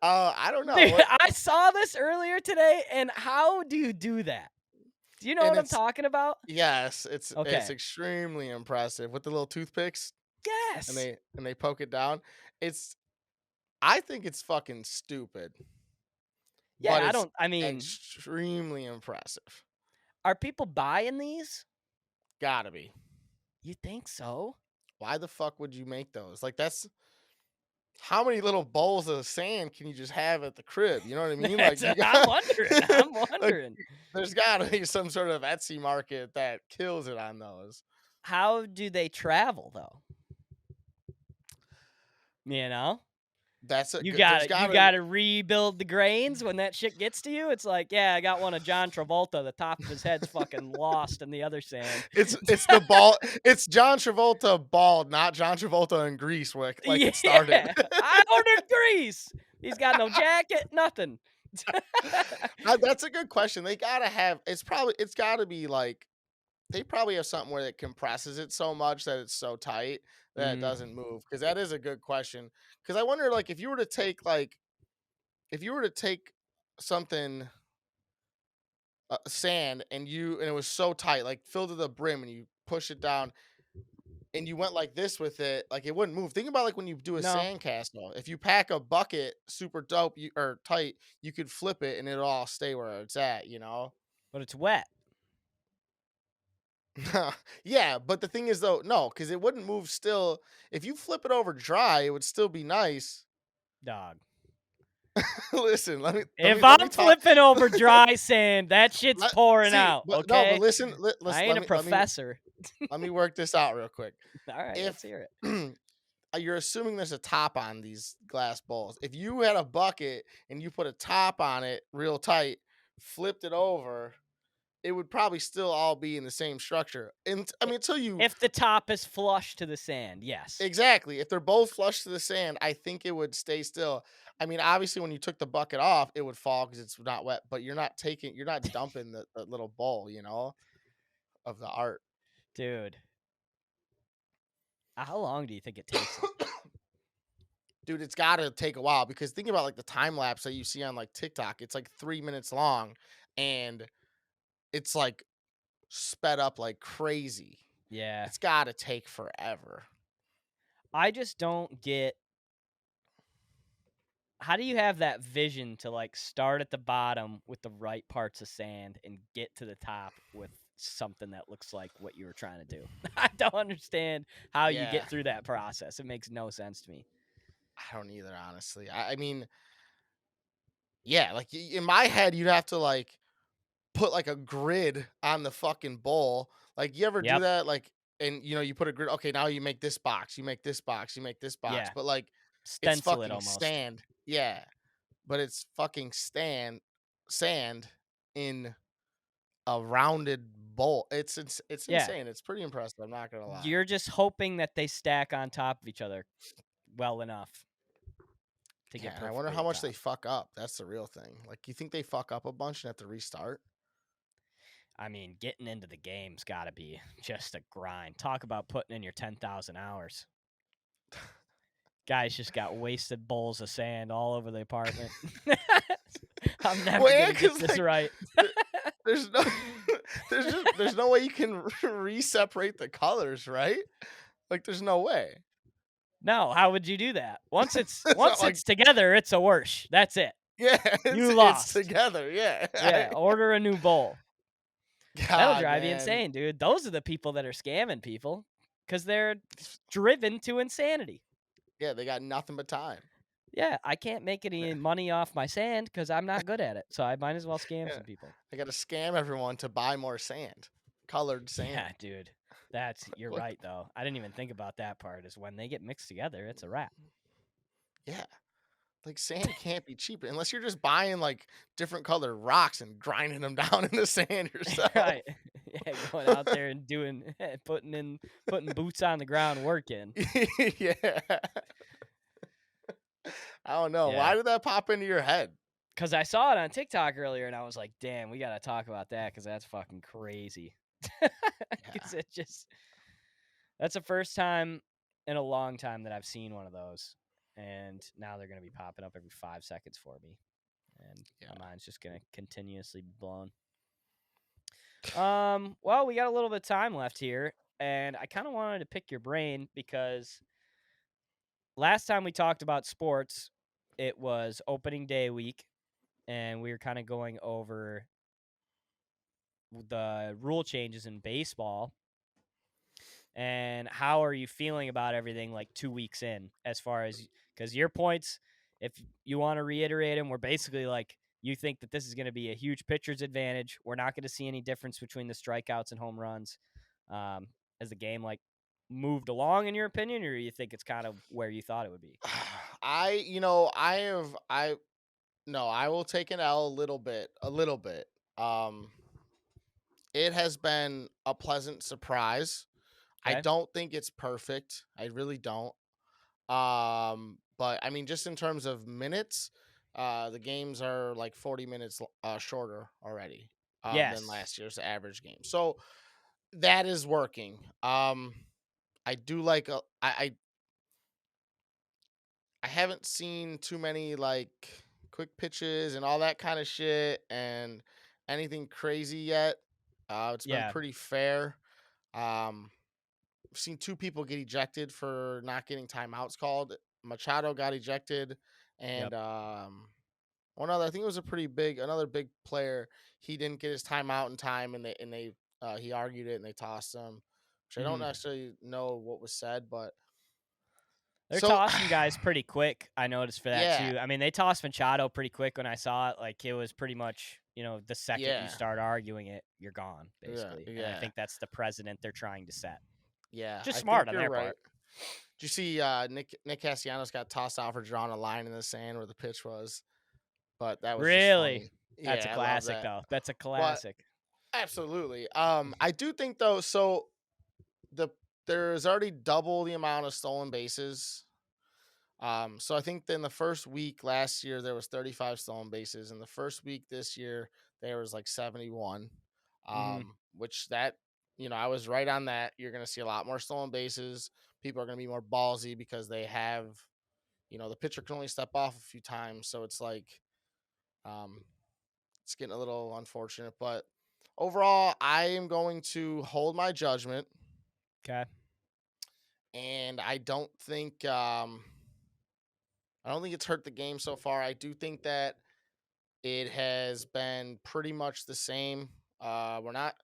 [SPEAKER 2] I don't know.
[SPEAKER 1] Dude, I saw this earlier today, and how do you do that? Do you know
[SPEAKER 2] And
[SPEAKER 1] what I'm
[SPEAKER 2] it's
[SPEAKER 1] talking about?
[SPEAKER 2] yes, it's
[SPEAKER 1] Okay.
[SPEAKER 2] extremely impressive with the little toothpicks and
[SPEAKER 1] Yes.
[SPEAKER 2] they poke it down. It's I think it's fucking stupid, but
[SPEAKER 1] Yeah,
[SPEAKER 2] it's
[SPEAKER 1] I mean,
[SPEAKER 2] extremely impressive.
[SPEAKER 1] are people buying these?
[SPEAKER 2] Gotta be.
[SPEAKER 1] You think so?
[SPEAKER 2] Why the fuck would you make those? Like that's how many little bowls of sand can you just have at the crib? You know what I mean? Like
[SPEAKER 1] That's
[SPEAKER 2] you
[SPEAKER 1] I'm
[SPEAKER 2] got
[SPEAKER 1] wondering. I'm
[SPEAKER 2] like
[SPEAKER 1] wondering.
[SPEAKER 2] there's gotta be some sort of Etsy market that kills it on those.
[SPEAKER 1] How do they travel though? You know?
[SPEAKER 2] That's a
[SPEAKER 1] You
[SPEAKER 2] good. There's
[SPEAKER 1] gotta you
[SPEAKER 2] gotta.
[SPEAKER 1] gotta rebuild the grains when that shit gets to you. It's like, yeah, I got one of John Travolta. The top of his head's fucking lost in the other sand.
[SPEAKER 2] It's the ball. It's John Travolta bald, not John Travolta in Grease, like it started.
[SPEAKER 1] Yeah, I ordered grease. He's got no jacket, nothing.
[SPEAKER 2] That's a good question. They gotta have. It's gotta be like they probably have something where it compresses it so much that it's so tight that it
[SPEAKER 1] Mm,
[SPEAKER 2] doesn't move. Because that is a good question. Because I wonder, like, if you were to take something sand and it was so tight, like filled to the brim, and you push it down and you went like this with it, like it wouldn't move. Think about like when you do a
[SPEAKER 1] no,
[SPEAKER 2] sandcastle. If you pack a bucket super dope or tight, you could flip it and it'll all stay where it's at, you know?
[SPEAKER 1] but it's wet,
[SPEAKER 2] Yeah, but the thing is though, no, because it wouldn't move still. If you flip it over dry, it would still be nice.
[SPEAKER 1] dog.
[SPEAKER 2] Listen,
[SPEAKER 1] If
[SPEAKER 2] let me
[SPEAKER 1] I'm
[SPEAKER 2] talk.
[SPEAKER 1] flipping over dry sand, that shit's
[SPEAKER 2] Let,
[SPEAKER 1] pouring
[SPEAKER 2] see,
[SPEAKER 1] out,
[SPEAKER 2] but no, but
[SPEAKER 1] okay?
[SPEAKER 2] listen,
[SPEAKER 1] I ain't a professor.
[SPEAKER 2] let me work this out real quick.
[SPEAKER 1] All right,
[SPEAKER 2] If
[SPEAKER 1] let's hear it.
[SPEAKER 2] you're assuming there's a top on these glass bowls. If you had a bucket and you put a top on it real tight, flipped it over, it would probably still all be in the same structure. And I
[SPEAKER 1] I
[SPEAKER 2] mean, until you
[SPEAKER 1] If the top is flush to the sand, yes.
[SPEAKER 2] exactly, if they're both flush to the sand, I think it would stay still. I mean, obviously, when you took the bucket off, it would fall because it's not wet. But you're not dumping the little bowl, of the art.
[SPEAKER 1] Dude, how long do you think it takes them?
[SPEAKER 2] Dude, it's got to take a while because think about like the time lapse that you see on like TikTok. It's like 3 minutes long, and it's like sped up like crazy.
[SPEAKER 1] Yeah.
[SPEAKER 2] It's got to take forever.
[SPEAKER 1] I just don't get how do you have that vision to like start at the bottom with the right parts of sand and get to the top with something that looks like what you were trying to do? I don't understand how you
[SPEAKER 2] Yeah,
[SPEAKER 1] get through that process. It makes no sense to me.
[SPEAKER 2] I don't either, honestly. I mean, yeah, like in my head, you'd have to like put like a grid on the fucking bowl. Like, you ever do
[SPEAKER 1] Yep.
[SPEAKER 2] that? Like, and you put a grid. Okay, now you make this box, you make this box, you make this box.
[SPEAKER 1] Yeah.
[SPEAKER 2] But like, it's
[SPEAKER 1] Stencil it
[SPEAKER 2] fucking
[SPEAKER 1] almost.
[SPEAKER 2] sand. Yeah, but it's fucking sand in a rounded bowl. It's
[SPEAKER 1] Yeah.
[SPEAKER 2] insane. It's pretty impressive. I'm not gonna lie.
[SPEAKER 1] You're just hoping that they stack on top of each other well enough to
[SPEAKER 2] Yeah,
[SPEAKER 1] get
[SPEAKER 2] and I wonder
[SPEAKER 1] perfectly
[SPEAKER 2] how
[SPEAKER 1] to
[SPEAKER 2] much they
[SPEAKER 1] top.
[SPEAKER 2] fuck up. That's the real thing. Like, you think they fuck up a bunch and have to restart?
[SPEAKER 1] I mean, getting into the game's got to be just a grind. Talk about putting in your 10,000 hours. Guys just got wasted bowls of sand all over the apartment. I'm
[SPEAKER 2] Well,
[SPEAKER 1] never
[SPEAKER 2] yeah,
[SPEAKER 1] gonna get
[SPEAKER 2] because
[SPEAKER 1] this
[SPEAKER 2] like,
[SPEAKER 1] right.
[SPEAKER 2] th- there's no, there's no way you can re-separate the colors, right? Like, there's no way.
[SPEAKER 1] No, how would you do that? Once it's
[SPEAKER 2] It's not
[SPEAKER 1] once
[SPEAKER 2] like,
[SPEAKER 1] it's together, it's a wash. That's it.
[SPEAKER 2] yeah,
[SPEAKER 1] You
[SPEAKER 2] it's
[SPEAKER 1] lost.
[SPEAKER 2] together. Yeah,
[SPEAKER 1] Yeah, order a new bowl. That'll
[SPEAKER 2] God,
[SPEAKER 1] drive you
[SPEAKER 2] man.
[SPEAKER 1] insane, dude. Those are the people that are scamming people because they're driven to insanity.
[SPEAKER 2] Yeah, they got nothing but time.
[SPEAKER 1] Yeah, I can't make any money off my sand because I'm not good at it. So I might as well scam
[SPEAKER 2] Yeah,
[SPEAKER 1] some people.
[SPEAKER 2] they got to scam everyone to buy more sand, colored
[SPEAKER 1] Yeah,
[SPEAKER 2] sand.
[SPEAKER 1] dude. You're
[SPEAKER 2] What?
[SPEAKER 1] right though. I didn't even think about that part. Is when they get mixed together, it's a wrap.
[SPEAKER 2] Yeah, like sand can't be cheap unless you're just buying like different colored rocks and grinding them down into sand yourself.
[SPEAKER 1] Right. Yeah, going out there and doing putting boots on the ground working.
[SPEAKER 2] Yeah, I don't know.
[SPEAKER 1] Yeah.
[SPEAKER 2] Why did that pop into your head?
[SPEAKER 1] Cause I saw it on TikTok earlier and I was like, damn, we gotta talk about that because that's fucking crazy.
[SPEAKER 2] Yeah.
[SPEAKER 1] Cause it just that's the first time in a long time that I've seen one of those. And now they're gonna be popping up every 5 seconds for me. And
[SPEAKER 2] Yeah.
[SPEAKER 1] my mind's just gonna continuously be blown. Well, we got a little bit of time left here, and I kind of wanted to pick your brain because last time we talked about sports, it was opening day week, and we were kind of going over the rule changes in baseball. And how are you feeling about everything like 2 weeks in, as far as because your points, if you want to reiterate them, we're basically like you think that this is going to be a huge pitcher's advantage. We're not going to see any difference between the strikeouts and home runs as the game like moved along, in your opinion, or you think it's kind of where you thought it would be?
[SPEAKER 2] I have I no, I will take an L a little bit. Um, it has been a pleasant surprise. I
[SPEAKER 1] Okay.
[SPEAKER 2] don't think it's perfect. I really don't. But I mean, just in terms of minutes, the games are like 40 minutes shorter already than
[SPEAKER 1] Yes.
[SPEAKER 2] last year's average game. So that is working. I do like I haven't seen too many like quick pitches and all that kind of shit and anything crazy yet. It's been
[SPEAKER 1] Yeah.
[SPEAKER 2] pretty fair. Um, I've seen two people get ejected for not getting timeouts called. Machado got ejected,
[SPEAKER 1] Yep.
[SPEAKER 2] and one other. I think it was a pretty big, another big player. He didn't get his timeout in time, and they he argued it and they tossed him, which I don't
[SPEAKER 1] Mhm.
[SPEAKER 2] necessarily know what was said, but
[SPEAKER 1] They're
[SPEAKER 2] so
[SPEAKER 1] tossing guys pretty quick. I noticed for that
[SPEAKER 2] yeah,
[SPEAKER 1] too. I mean, they tossed Machado pretty quick when I saw it. Like it was pretty much, the second you
[SPEAKER 2] yeah,
[SPEAKER 1] start arguing it, you're gone,
[SPEAKER 2] yeah,
[SPEAKER 1] basically. And I
[SPEAKER 2] yeah,
[SPEAKER 1] think that's the precedent they're trying to set.
[SPEAKER 2] yeah.
[SPEAKER 1] Just
[SPEAKER 2] I
[SPEAKER 1] smart
[SPEAKER 2] think
[SPEAKER 1] on
[SPEAKER 2] you're
[SPEAKER 1] their
[SPEAKER 2] right.
[SPEAKER 1] part.
[SPEAKER 2] Did you see Nick Castellanos got tossed out for drawing a line in the sand where the pitch was? But that was just
[SPEAKER 1] Really?
[SPEAKER 2] funny.
[SPEAKER 1] That's a
[SPEAKER 2] Yeah, I love
[SPEAKER 1] classic
[SPEAKER 2] that.
[SPEAKER 1] though. That's a
[SPEAKER 2] But
[SPEAKER 1] classic.
[SPEAKER 2] absolutely. I do think though, so the there's already double the amount of stolen bases. So I think in the first week last year there was 35 stolen bases. In the first week this year there was like 71.
[SPEAKER 1] Mhm.
[SPEAKER 2] Which that I was right on that. You're gonna see a lot more stolen bases. People are gonna be more ballsy because they have the pitcher can only step off a few times, so it's like um, it's getting a little unfortunate. But overall, I am going to hold my judgment,
[SPEAKER 1] Okay.
[SPEAKER 2] and I don't think it's hurt the game so far. I do think that it has been pretty much the same. We're not.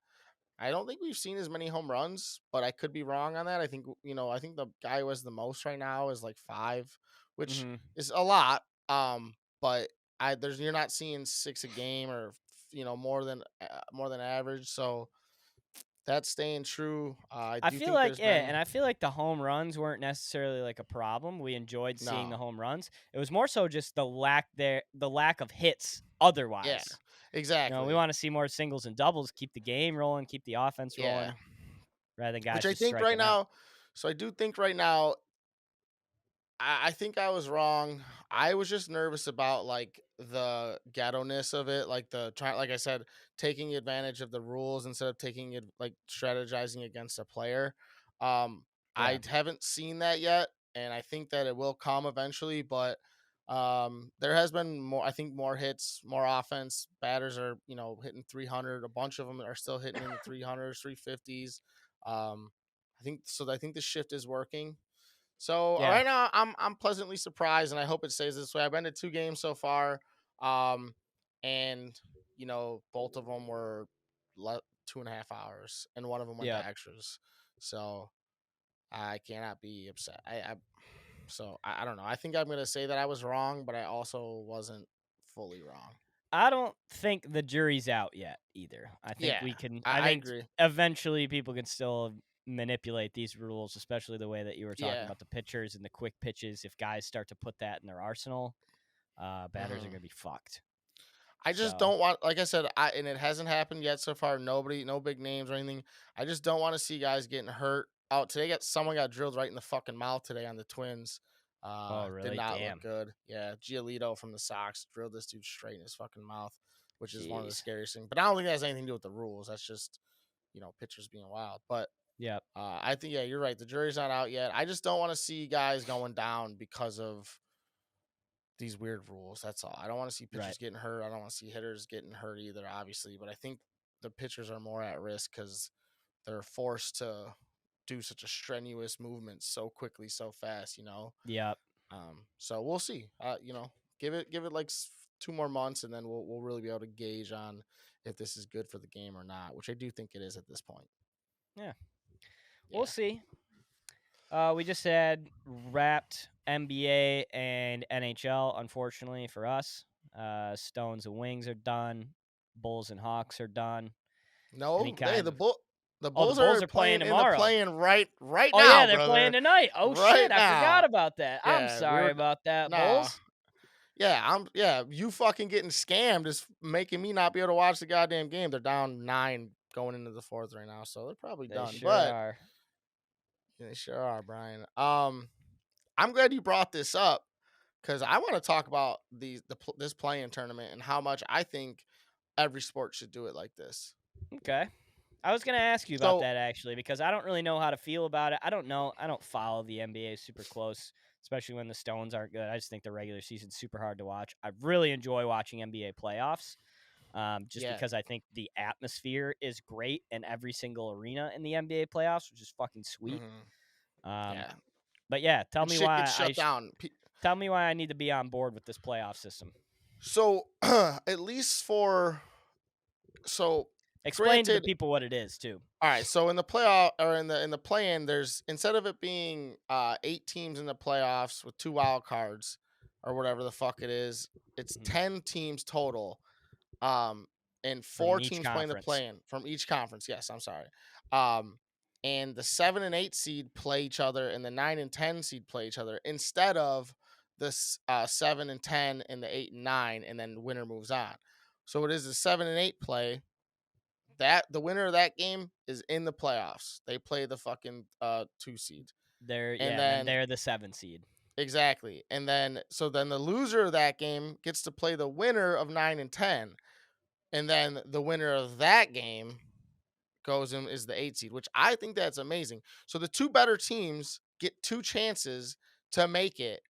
[SPEAKER 2] I don't think we've seen as many home runs, but I could be wrong on that. I think I think the guy who has the most right now is like 5, which
[SPEAKER 1] Mhm.
[SPEAKER 2] is a lot. But you're not seeing 6 a game or more than average. So that's staying true. I
[SPEAKER 1] I
[SPEAKER 2] do
[SPEAKER 1] feel
[SPEAKER 2] think
[SPEAKER 1] like
[SPEAKER 2] there's
[SPEAKER 1] yeah,
[SPEAKER 2] been
[SPEAKER 1] and I feel like the home runs weren't necessarily like a problem. We enjoyed seeing the
[SPEAKER 2] no,
[SPEAKER 1] home runs. It was more so just the lack of hits
[SPEAKER 2] yeah,
[SPEAKER 1] otherwise. We
[SPEAKER 2] exactly,
[SPEAKER 1] want to see more singles and doubles, keep the game rolling, keep the offense
[SPEAKER 2] yeah.
[SPEAKER 1] rolling, rather than
[SPEAKER 2] Which
[SPEAKER 1] guys
[SPEAKER 2] I
[SPEAKER 1] just
[SPEAKER 2] think right
[SPEAKER 1] striking out.
[SPEAKER 2] now. So I do think right now I think I was wrong. I was just nervous about like the ghetto ness of it, like like I said, taking advantage of the rules instead of taking it like strategizing against a player. Um,
[SPEAKER 1] Yeah.
[SPEAKER 2] I haven't seen that yet, and I think that it will come eventually. But there has been more. I think more hits, more offense. Batters are hitting 300. A bunch of them are still hitting in the 300s, 350s. Um, I think so. I think the shift is working. So
[SPEAKER 1] Yeah.
[SPEAKER 2] right now, I'm pleasantly surprised, and I hope it stays this way. I've been to 2 games so far, um, and both of them were 2.5 hours, and one of them went to
[SPEAKER 1] Yep.
[SPEAKER 2] extras. So I cannot be upset. I don't know. I think I'm gonna say that I was wrong, but I also wasn't fully wrong.
[SPEAKER 1] I don't think the jury's out yet either.
[SPEAKER 2] Yeah,
[SPEAKER 1] I
[SPEAKER 2] I
[SPEAKER 1] think
[SPEAKER 2] agree.
[SPEAKER 1] eventually people can still manipulate these rules, especially the way that you were talking
[SPEAKER 2] Yeah.
[SPEAKER 1] about the pitchers and the quick pitches. If guys start to put that in their arsenal, batters are
[SPEAKER 2] hmm
[SPEAKER 1] going to be fucked.
[SPEAKER 2] I just
[SPEAKER 1] So,
[SPEAKER 2] don't want, like I said, and it hasn't happened yet so far. Nobody, no big names or anything. I just don't want to see guys getting hurt. Out today, got someone got drilled right in the fucking mouth today on the Twins.
[SPEAKER 1] oh,
[SPEAKER 2] Did
[SPEAKER 1] really?
[SPEAKER 2] not look
[SPEAKER 1] Damn.
[SPEAKER 2] good. Yeah, Giolito from the Sox drilled this dude straight in his fucking mouth, which is one of the
[SPEAKER 1] Jeez.
[SPEAKER 2] scariest things. But I don't think that has anything to do with the rules. That's just pitchers being wild. But
[SPEAKER 1] Yep.
[SPEAKER 2] I think you're right. The jury's not out yet. I just don't want to see guys going down because of these weird rules. That's all. I don't want to see
[SPEAKER 1] Right.
[SPEAKER 2] pitchers getting hurt. I don't want to see hitters getting hurt either, obviously. But I think the pitchers are more at risk because they're forced to do such a strenuous movement so quickly, so fast.
[SPEAKER 1] Yep.
[SPEAKER 2] So we'll see. Give it like 2 more months, and then we'll really be able to gauge on if this is good for the game or not, which I do think it is at this point.
[SPEAKER 1] Yeah. We'll
[SPEAKER 2] Yeah.
[SPEAKER 1] see. We just had wrapped NBA and NHL, unfortunately for us. Stones and Wings are done. Bulls and Hawks are done. Any
[SPEAKER 2] No, hey,
[SPEAKER 1] kind of
[SPEAKER 2] the bull. The
[SPEAKER 1] Oh, the
[SPEAKER 2] Bulls
[SPEAKER 1] Bulls
[SPEAKER 2] are
[SPEAKER 1] are playing
[SPEAKER 2] playing in the
[SPEAKER 1] tomorrow.
[SPEAKER 2] play-in right
[SPEAKER 1] Oh, yeah,
[SPEAKER 2] now,
[SPEAKER 1] they're playing
[SPEAKER 2] brother.
[SPEAKER 1] tonight. Oh,
[SPEAKER 2] Right
[SPEAKER 1] shit, I forgot
[SPEAKER 2] now.
[SPEAKER 1] about that. I'm
[SPEAKER 2] Yeah, we
[SPEAKER 1] sorry
[SPEAKER 2] were
[SPEAKER 1] about that,
[SPEAKER 2] nah.
[SPEAKER 1] Bulls.
[SPEAKER 2] Yeah, you fucking getting scammed is making me not be able to watch the goddamn game. They're down 9 going into the 4th right now, so they're probably
[SPEAKER 1] They
[SPEAKER 2] done.
[SPEAKER 1] sure
[SPEAKER 2] But
[SPEAKER 1] are.
[SPEAKER 2] they sure are, Brian. I'm glad you brought this up because I want to talk about this playing tournament and how much I think every sport should do it like this.
[SPEAKER 1] Okay. I was gonna ask you about
[SPEAKER 2] So
[SPEAKER 1] that actually because I don't really know how to feel about it. I don't know. I don't follow the NBA super close, especially when the Stones aren't good. I just think the regular season's super hard to watch. I really enjoy watching NBA playoffs, just
[SPEAKER 2] yeah,
[SPEAKER 1] because I think the atmosphere is great in every single arena in the NBA playoffs, which is fucking sweet.
[SPEAKER 2] hmm
[SPEAKER 1] Um,
[SPEAKER 2] yeah,
[SPEAKER 1] but yeah,
[SPEAKER 2] when shit gets shut down.
[SPEAKER 1] tell me why I need to be on board with this playoff system.
[SPEAKER 2] So at least for so
[SPEAKER 1] Explain to the
[SPEAKER 2] granted,
[SPEAKER 1] people what it is too.
[SPEAKER 2] all right, so in the playoff or in the play-in, there's instead of it being 8 teams in the playoffs with 2 wild cards or whatever the fuck it is, it's
[SPEAKER 1] Mhm.
[SPEAKER 2] 10 teams total. Um, and
[SPEAKER 1] From
[SPEAKER 2] four
[SPEAKER 1] each
[SPEAKER 2] teams playing the
[SPEAKER 1] conference.
[SPEAKER 2] play-in from each conference. Yes, I'm sorry. Um, and the 7 and 8 seed play each other, and the 9 and 10 seed play each other instead of the 7 and 10 and the 8 and 9, and then the winner moves on. So it is the 7 and 8 play that the winner of that game is in the playoffs. They play the fucking 2 seed. And
[SPEAKER 1] And then
[SPEAKER 2] then
[SPEAKER 1] they're the 7 seed.
[SPEAKER 2] exactly. And then so then the loser of that game gets to play the winner of 9 and 10. And then the winner of that game goes and is the 8 seed, which I think that's amazing. So the 2 better teams get 2 chances to make it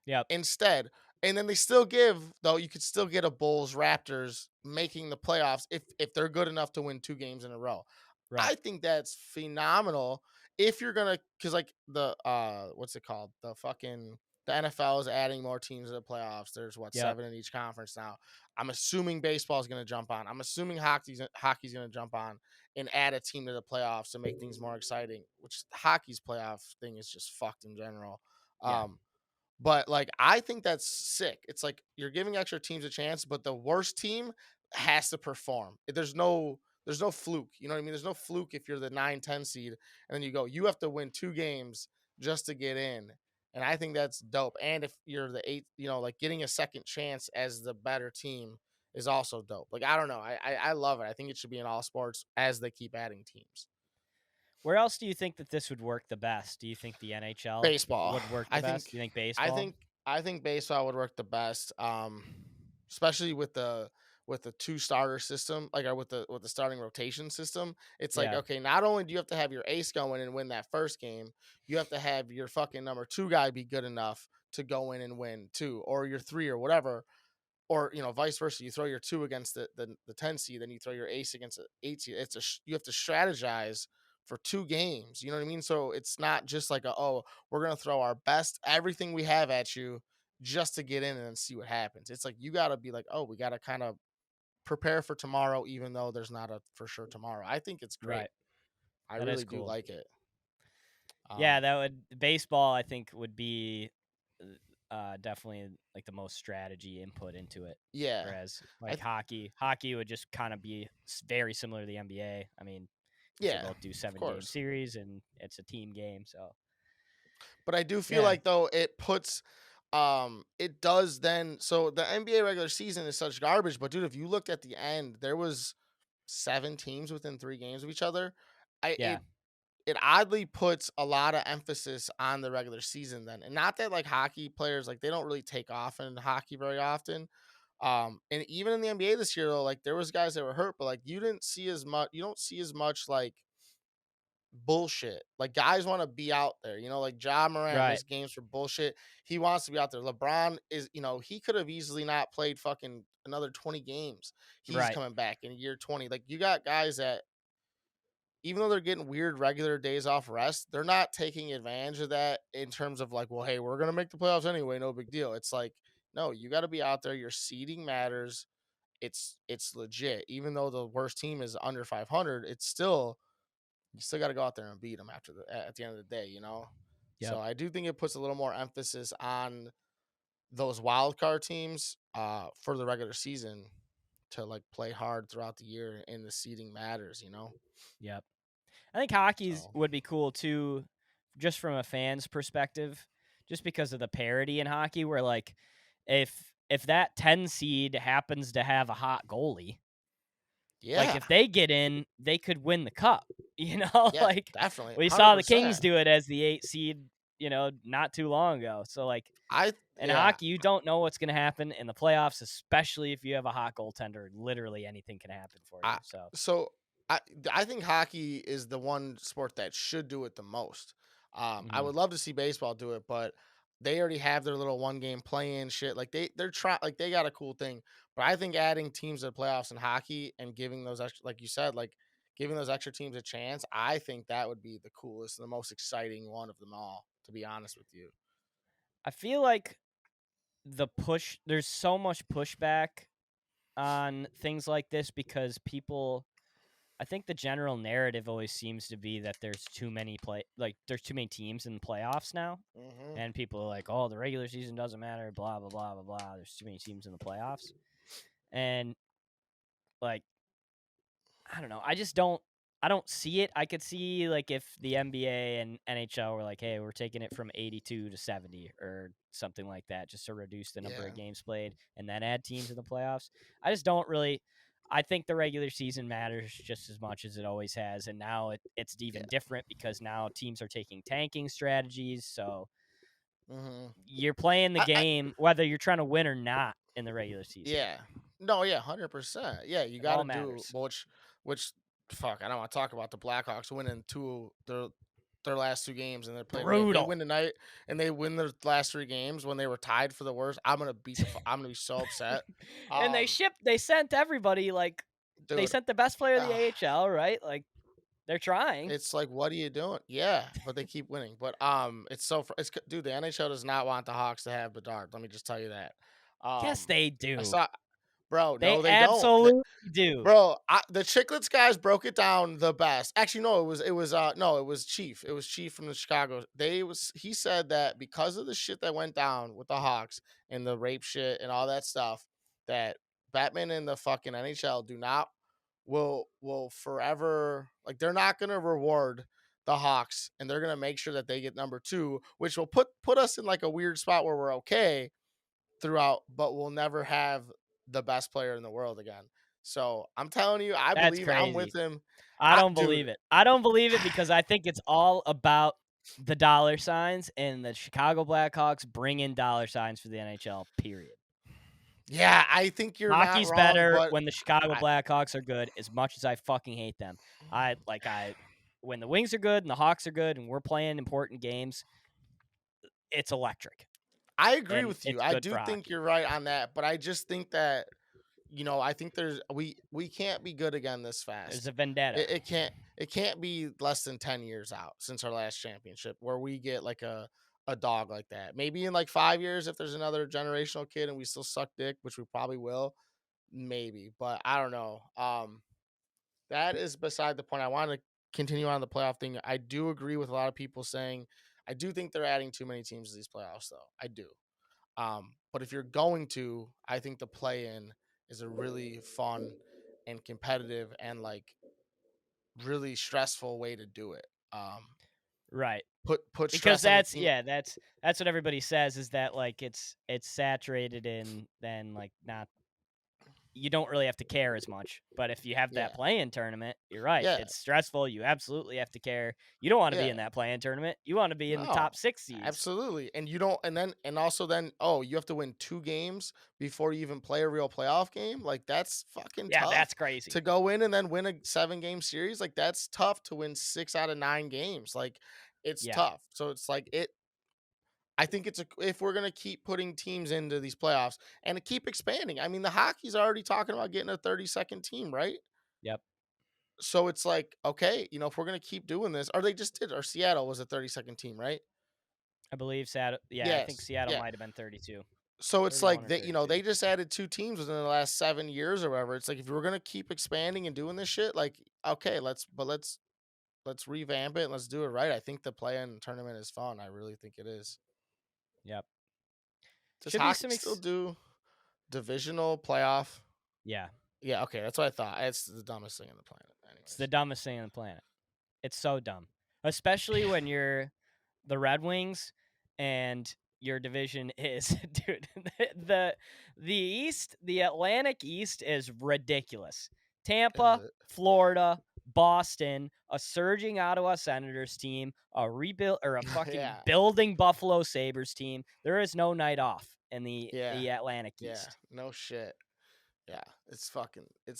[SPEAKER 1] Yep.
[SPEAKER 2] instead. And then they still give though you could still get a Bulls Raptors making the playoffs if they're good enough to win 2 games in a row.
[SPEAKER 1] Right.
[SPEAKER 2] I think that's phenomenal if you're gonna because like the what's it called? The NFL is adding more teams to the playoffs. There's what
[SPEAKER 1] Yep.
[SPEAKER 2] 7 in each conference now. I'm assuming baseball is gonna jump on. I'm assuming hockey's gonna jump on and add a team to the playoffs to make things more exciting. Which hockey's playoff thing is just fucked in general.
[SPEAKER 1] Yeah.
[SPEAKER 2] Um, but like I think that's sick. It's like you're giving extra teams a chance, but the worst team has to perform. There's no fluke. You know what I mean? There's no fluke if you're the 9-10 seed and then you have to win 2 games just to get in. And I think that's dope. And if you're the 8, like getting a second chance as the better team is also dope. Like I don't know. I love it. I think it should be in all sports as they keep adding teams.
[SPEAKER 1] Where else do you think that this would work the best? Do you think the NHL
[SPEAKER 2] Baseball.
[SPEAKER 1] would work the
[SPEAKER 2] I think
[SPEAKER 1] best? Do you think
[SPEAKER 2] I
[SPEAKER 1] baseball?
[SPEAKER 2] think I think baseball would work the best. Especially with the 2 starter system, like or with the starting rotation system. It's like,
[SPEAKER 1] Yeah.
[SPEAKER 2] okay, not only do you have to have your ace going and win that first game, you have to have your fucking number 2 guy be good enough to go in and win too, or your 3 or whatever, or vice versa. You throw your 2 against the 10 seed, then you throw your ace against the 8 seed. You have to strategize for 2 games. You know what I mean? So it's not just like we're gonna throw our best everything we have at you just to get in and then see what happens. It's like you gotta be like, we gotta kind of prepare for tomorrow, even though there's not a for sure tomorrow. I think it's great.
[SPEAKER 1] Right.
[SPEAKER 2] I
[SPEAKER 1] That is
[SPEAKER 2] really do
[SPEAKER 1] cool.
[SPEAKER 2] like it.
[SPEAKER 1] Yeah,
[SPEAKER 2] Um,
[SPEAKER 1] that would baseball I think would be definitely like the most strategy input into it.
[SPEAKER 2] yeah,
[SPEAKER 1] Whereas
[SPEAKER 2] I
[SPEAKER 1] like
[SPEAKER 2] th-
[SPEAKER 1] hockey would just kind of be very similar to the NBA. I mean, because they
[SPEAKER 2] yeah,
[SPEAKER 1] both do
[SPEAKER 2] of
[SPEAKER 1] 7 game
[SPEAKER 2] course.
[SPEAKER 1] series and it's a team game. So
[SPEAKER 2] But I do feel
[SPEAKER 1] yeah,
[SPEAKER 2] like though it does then so the NBA regular season is such garbage, but dude, if you looked at the end, there was 7 teams within 3 games of each other. I
[SPEAKER 1] yeah,
[SPEAKER 2] it oddly puts a lot of emphasis on the regular season then. And not that like hockey players like they don't really take off in hockey very often. And even in the NBA this year though, like there was guys that were hurt, but like you don't see as much like bullshit. Like guys want to be out there, like Ja Morant
[SPEAKER 1] right,
[SPEAKER 2] missed games for bullshit. He wants to be out there. LeBron is, he could have easily not played fucking another 20 games. He's
[SPEAKER 1] right.
[SPEAKER 2] coming back in year 20. Like you got guys that even though they're getting weird regular days off rest, they're not taking advantage of that in terms of like, well, hey, we're gonna make the playoffs anyway, no big deal. It's like, no, you got to be out there. Your seeding matters. It's legit. Even though the worst team is under 500, it's still you still got to go out there and beat them at the end of the day. So
[SPEAKER 1] Yep,
[SPEAKER 2] I do think it puts a little more emphasis on those wild card teams for the regular season to like play hard throughout the year and the seeding matters.
[SPEAKER 1] yep. I think hockey's
[SPEAKER 2] So
[SPEAKER 1] would be cool too, just from a fan's perspective, just because of the parity in hockey, where like if that 10 seed happens to have a hot goalie, like
[SPEAKER 2] yeah,
[SPEAKER 1] if they get in, they could win the cup. You know,
[SPEAKER 2] yeah,
[SPEAKER 1] like
[SPEAKER 2] definitely,
[SPEAKER 1] we saw the
[SPEAKER 2] 100%.
[SPEAKER 1] Kings do it as the 8 seed, not too long ago. So like in
[SPEAKER 2] Yeah,
[SPEAKER 1] hockey, you don't know what's going to happen in the playoffs, especially if you have a hot goaltender. Literally anything can happen for you.
[SPEAKER 2] I
[SPEAKER 1] So,
[SPEAKER 2] so I I think hockey is the one sport that should do it the most. I
[SPEAKER 1] mhm.
[SPEAKER 2] would love to see baseball do it, but they already have their little one game play in shit. Like they're trying, like they got a cool thing. But I think adding teams to the playoffs in hockey and giving those extra, like you said, like giving those extra teams a chance, I think that would be the coolest and the most exciting one of them all. To be honest with you.
[SPEAKER 1] I feel like there's so much pushback on things like this because people I think the general narrative always seems to be that there's too many teams in the playoffs now.
[SPEAKER 2] Hmm.
[SPEAKER 1] And people are like, "Oh, the regular season doesn't matter, blah blah blah blah blah. There's too many teams in the playoffs." And like I don't know. I don't see it. I could see like if the NBA and NHL were like, "Hey, we're taking it from 82 to 70 or something like that just to reduce the number of
[SPEAKER 2] Yeah.
[SPEAKER 1] games played and then add teams in the playoffs." I just don't really I think the regular season matters just as much as it always has, and now it's even
[SPEAKER 2] Yeah.
[SPEAKER 1] different because now teams are taking tanking strategies, so
[SPEAKER 2] Hmm.
[SPEAKER 1] you're playing the
[SPEAKER 2] I
[SPEAKER 1] game whether you're trying to win or not in the regular season.
[SPEAKER 2] Yeah. No, yeah, 100%. Yeah, you
[SPEAKER 1] It
[SPEAKER 2] got
[SPEAKER 1] all
[SPEAKER 2] to do
[SPEAKER 1] matters.
[SPEAKER 2] which fuck, I don't want to talk about the Blackhawks winning their last two games and they're playing if they
[SPEAKER 1] Brutal.
[SPEAKER 2] win tonight and they win their last three games when they were tied for the worst, I'm going to be so upset.
[SPEAKER 1] And
[SPEAKER 2] Um
[SPEAKER 1] they sent everybody like they
[SPEAKER 2] dude,
[SPEAKER 1] sent the best player of the
[SPEAKER 2] uh,
[SPEAKER 1] AHL, right? Like they're trying.
[SPEAKER 2] it's like what are you doing? Yeah, but they keep winning. But it's dude, the NHL does not want the Hawks to have Bedard. Let me just tell you that.
[SPEAKER 1] Yes,
[SPEAKER 2] Um
[SPEAKER 1] they
[SPEAKER 2] I
[SPEAKER 1] do.
[SPEAKER 2] saw Bro,
[SPEAKER 1] They
[SPEAKER 2] no they don't.
[SPEAKER 1] absolutely do.
[SPEAKER 2] Bro, the Chicklets guys broke it down the best. Actually, no, it was Chief. It was Chief from the Chicago. He said that because of the shit that went down with the Hawks and the rape shit and all that stuff, that Batman and the fucking NHL do not will forever, like they're not gonna reward the Hawks and they're gonna make sure that they get number two, which will put us in like a weird spot where we're okay throughout, but we'll never have the best player in the world again. So I'm telling you, I
[SPEAKER 1] That's
[SPEAKER 2] believe I'm
[SPEAKER 1] crazy.
[SPEAKER 2] with him.
[SPEAKER 1] I don't
[SPEAKER 2] Dude,
[SPEAKER 1] believe it. I don't believe it because I think it's all about the dollar signs and the Chicago Blackhawks bring in dollar signs for the NHL, period.
[SPEAKER 2] yeah, I think you're not
[SPEAKER 1] Hockey's
[SPEAKER 2] wrong,
[SPEAKER 1] better
[SPEAKER 2] but
[SPEAKER 1] when the Chicago
[SPEAKER 2] I,
[SPEAKER 1] Blackhawks are good as much as I fucking hate them. I when the Wings are good and the Hawks are good and we're playing important games, it's electric
[SPEAKER 2] I agree
[SPEAKER 1] and
[SPEAKER 2] with you.
[SPEAKER 1] it's
[SPEAKER 2] I
[SPEAKER 1] good
[SPEAKER 2] do
[SPEAKER 1] for
[SPEAKER 2] think
[SPEAKER 1] hockey.
[SPEAKER 2] you're right on that, but I just think that I think we can't be good again this
[SPEAKER 1] There's
[SPEAKER 2] fast.
[SPEAKER 1] a vendetta.
[SPEAKER 2] It can't be less than 10 years out since our last championship where we get like a dog like that. Maybe in like 5 years if there's another generational kid and we still suck dick, which we probably will, maybe. But I don't know. That is beside the point. I want to continue on the playoff thing. I do agree with a lot of people saying I do think they're adding too many teams to these playoffs, though. I do. But if you're going to, I think the play in is a really fun and competitive and like really stressful way to do it.
[SPEAKER 1] Right.
[SPEAKER 2] Put
[SPEAKER 1] Because
[SPEAKER 2] stress on the team.
[SPEAKER 1] that's what everybody says is that like it's saturated in then like not you don't really have to care as much. But if you have that
[SPEAKER 2] Yeah,
[SPEAKER 1] play-in tournament, you're right.
[SPEAKER 2] yeah,
[SPEAKER 1] It's stressful. You absolutely have to care. You don't want to be
[SPEAKER 2] yeah.
[SPEAKER 1] in that play-in tournament. You want to be in the
[SPEAKER 2] No,
[SPEAKER 1] top 6 seeds.
[SPEAKER 2] absolutely. And you don't, and also then, oh, you have to win two games before you even play a real playoff game. Like that's fucking
[SPEAKER 1] Yeah,
[SPEAKER 2] tough
[SPEAKER 1] that's crazy.
[SPEAKER 2] to go in and then win a 7 game series. Like that's tough to win 6 out of 9 games. Like it's
[SPEAKER 1] Yeah.
[SPEAKER 2] tough. So it's like I think if we're gonna keep putting teams into these playoffs and to keep expanding. I mean, the hockey's already talking about getting a 32nd team, right?
[SPEAKER 1] Yep.
[SPEAKER 2] So it's like, okay, if we're gonna keep doing this, or they just did, or Seattle was a 32nd team, right?
[SPEAKER 1] I believe Seattle I think
[SPEAKER 2] Yes.
[SPEAKER 1] Seattle
[SPEAKER 2] Yeah.
[SPEAKER 1] might have been 32.
[SPEAKER 2] So it's
[SPEAKER 1] 31
[SPEAKER 2] like
[SPEAKER 1] or
[SPEAKER 2] they,
[SPEAKER 1] 32.
[SPEAKER 2] they just added two teams within the last 7 years or whatever. It's like if we're gonna keep expanding and doing this shit, like okay, let's revamp it and let's do it right. I think the play-in tournament is fun. I really think it is.
[SPEAKER 1] Yep.
[SPEAKER 2] Does
[SPEAKER 1] Should be
[SPEAKER 2] hockey
[SPEAKER 1] some
[SPEAKER 2] still do divisional playoff?
[SPEAKER 1] yeah.
[SPEAKER 2] Yeah, okay, that's what I thought. It's the dumbest thing on the planet.
[SPEAKER 1] It's the
[SPEAKER 2] Anyways,
[SPEAKER 1] dumbest thing on the planet. It's so dumb, especially when you're the Red Wings and your division is dude, the the East, the Atlantic East is ridiculous.
[SPEAKER 2] Is
[SPEAKER 1] Tampa,
[SPEAKER 2] it?
[SPEAKER 1] Florida, Boston, a surging Ottawa Senators team, a rebuild or a fucking
[SPEAKER 2] Yeah.
[SPEAKER 1] building Buffalo Sabres team. There is no night off in
[SPEAKER 2] Yeah.
[SPEAKER 1] the Atlantic
[SPEAKER 2] Yeah.
[SPEAKER 1] East.
[SPEAKER 2] No shit. Yeah. It's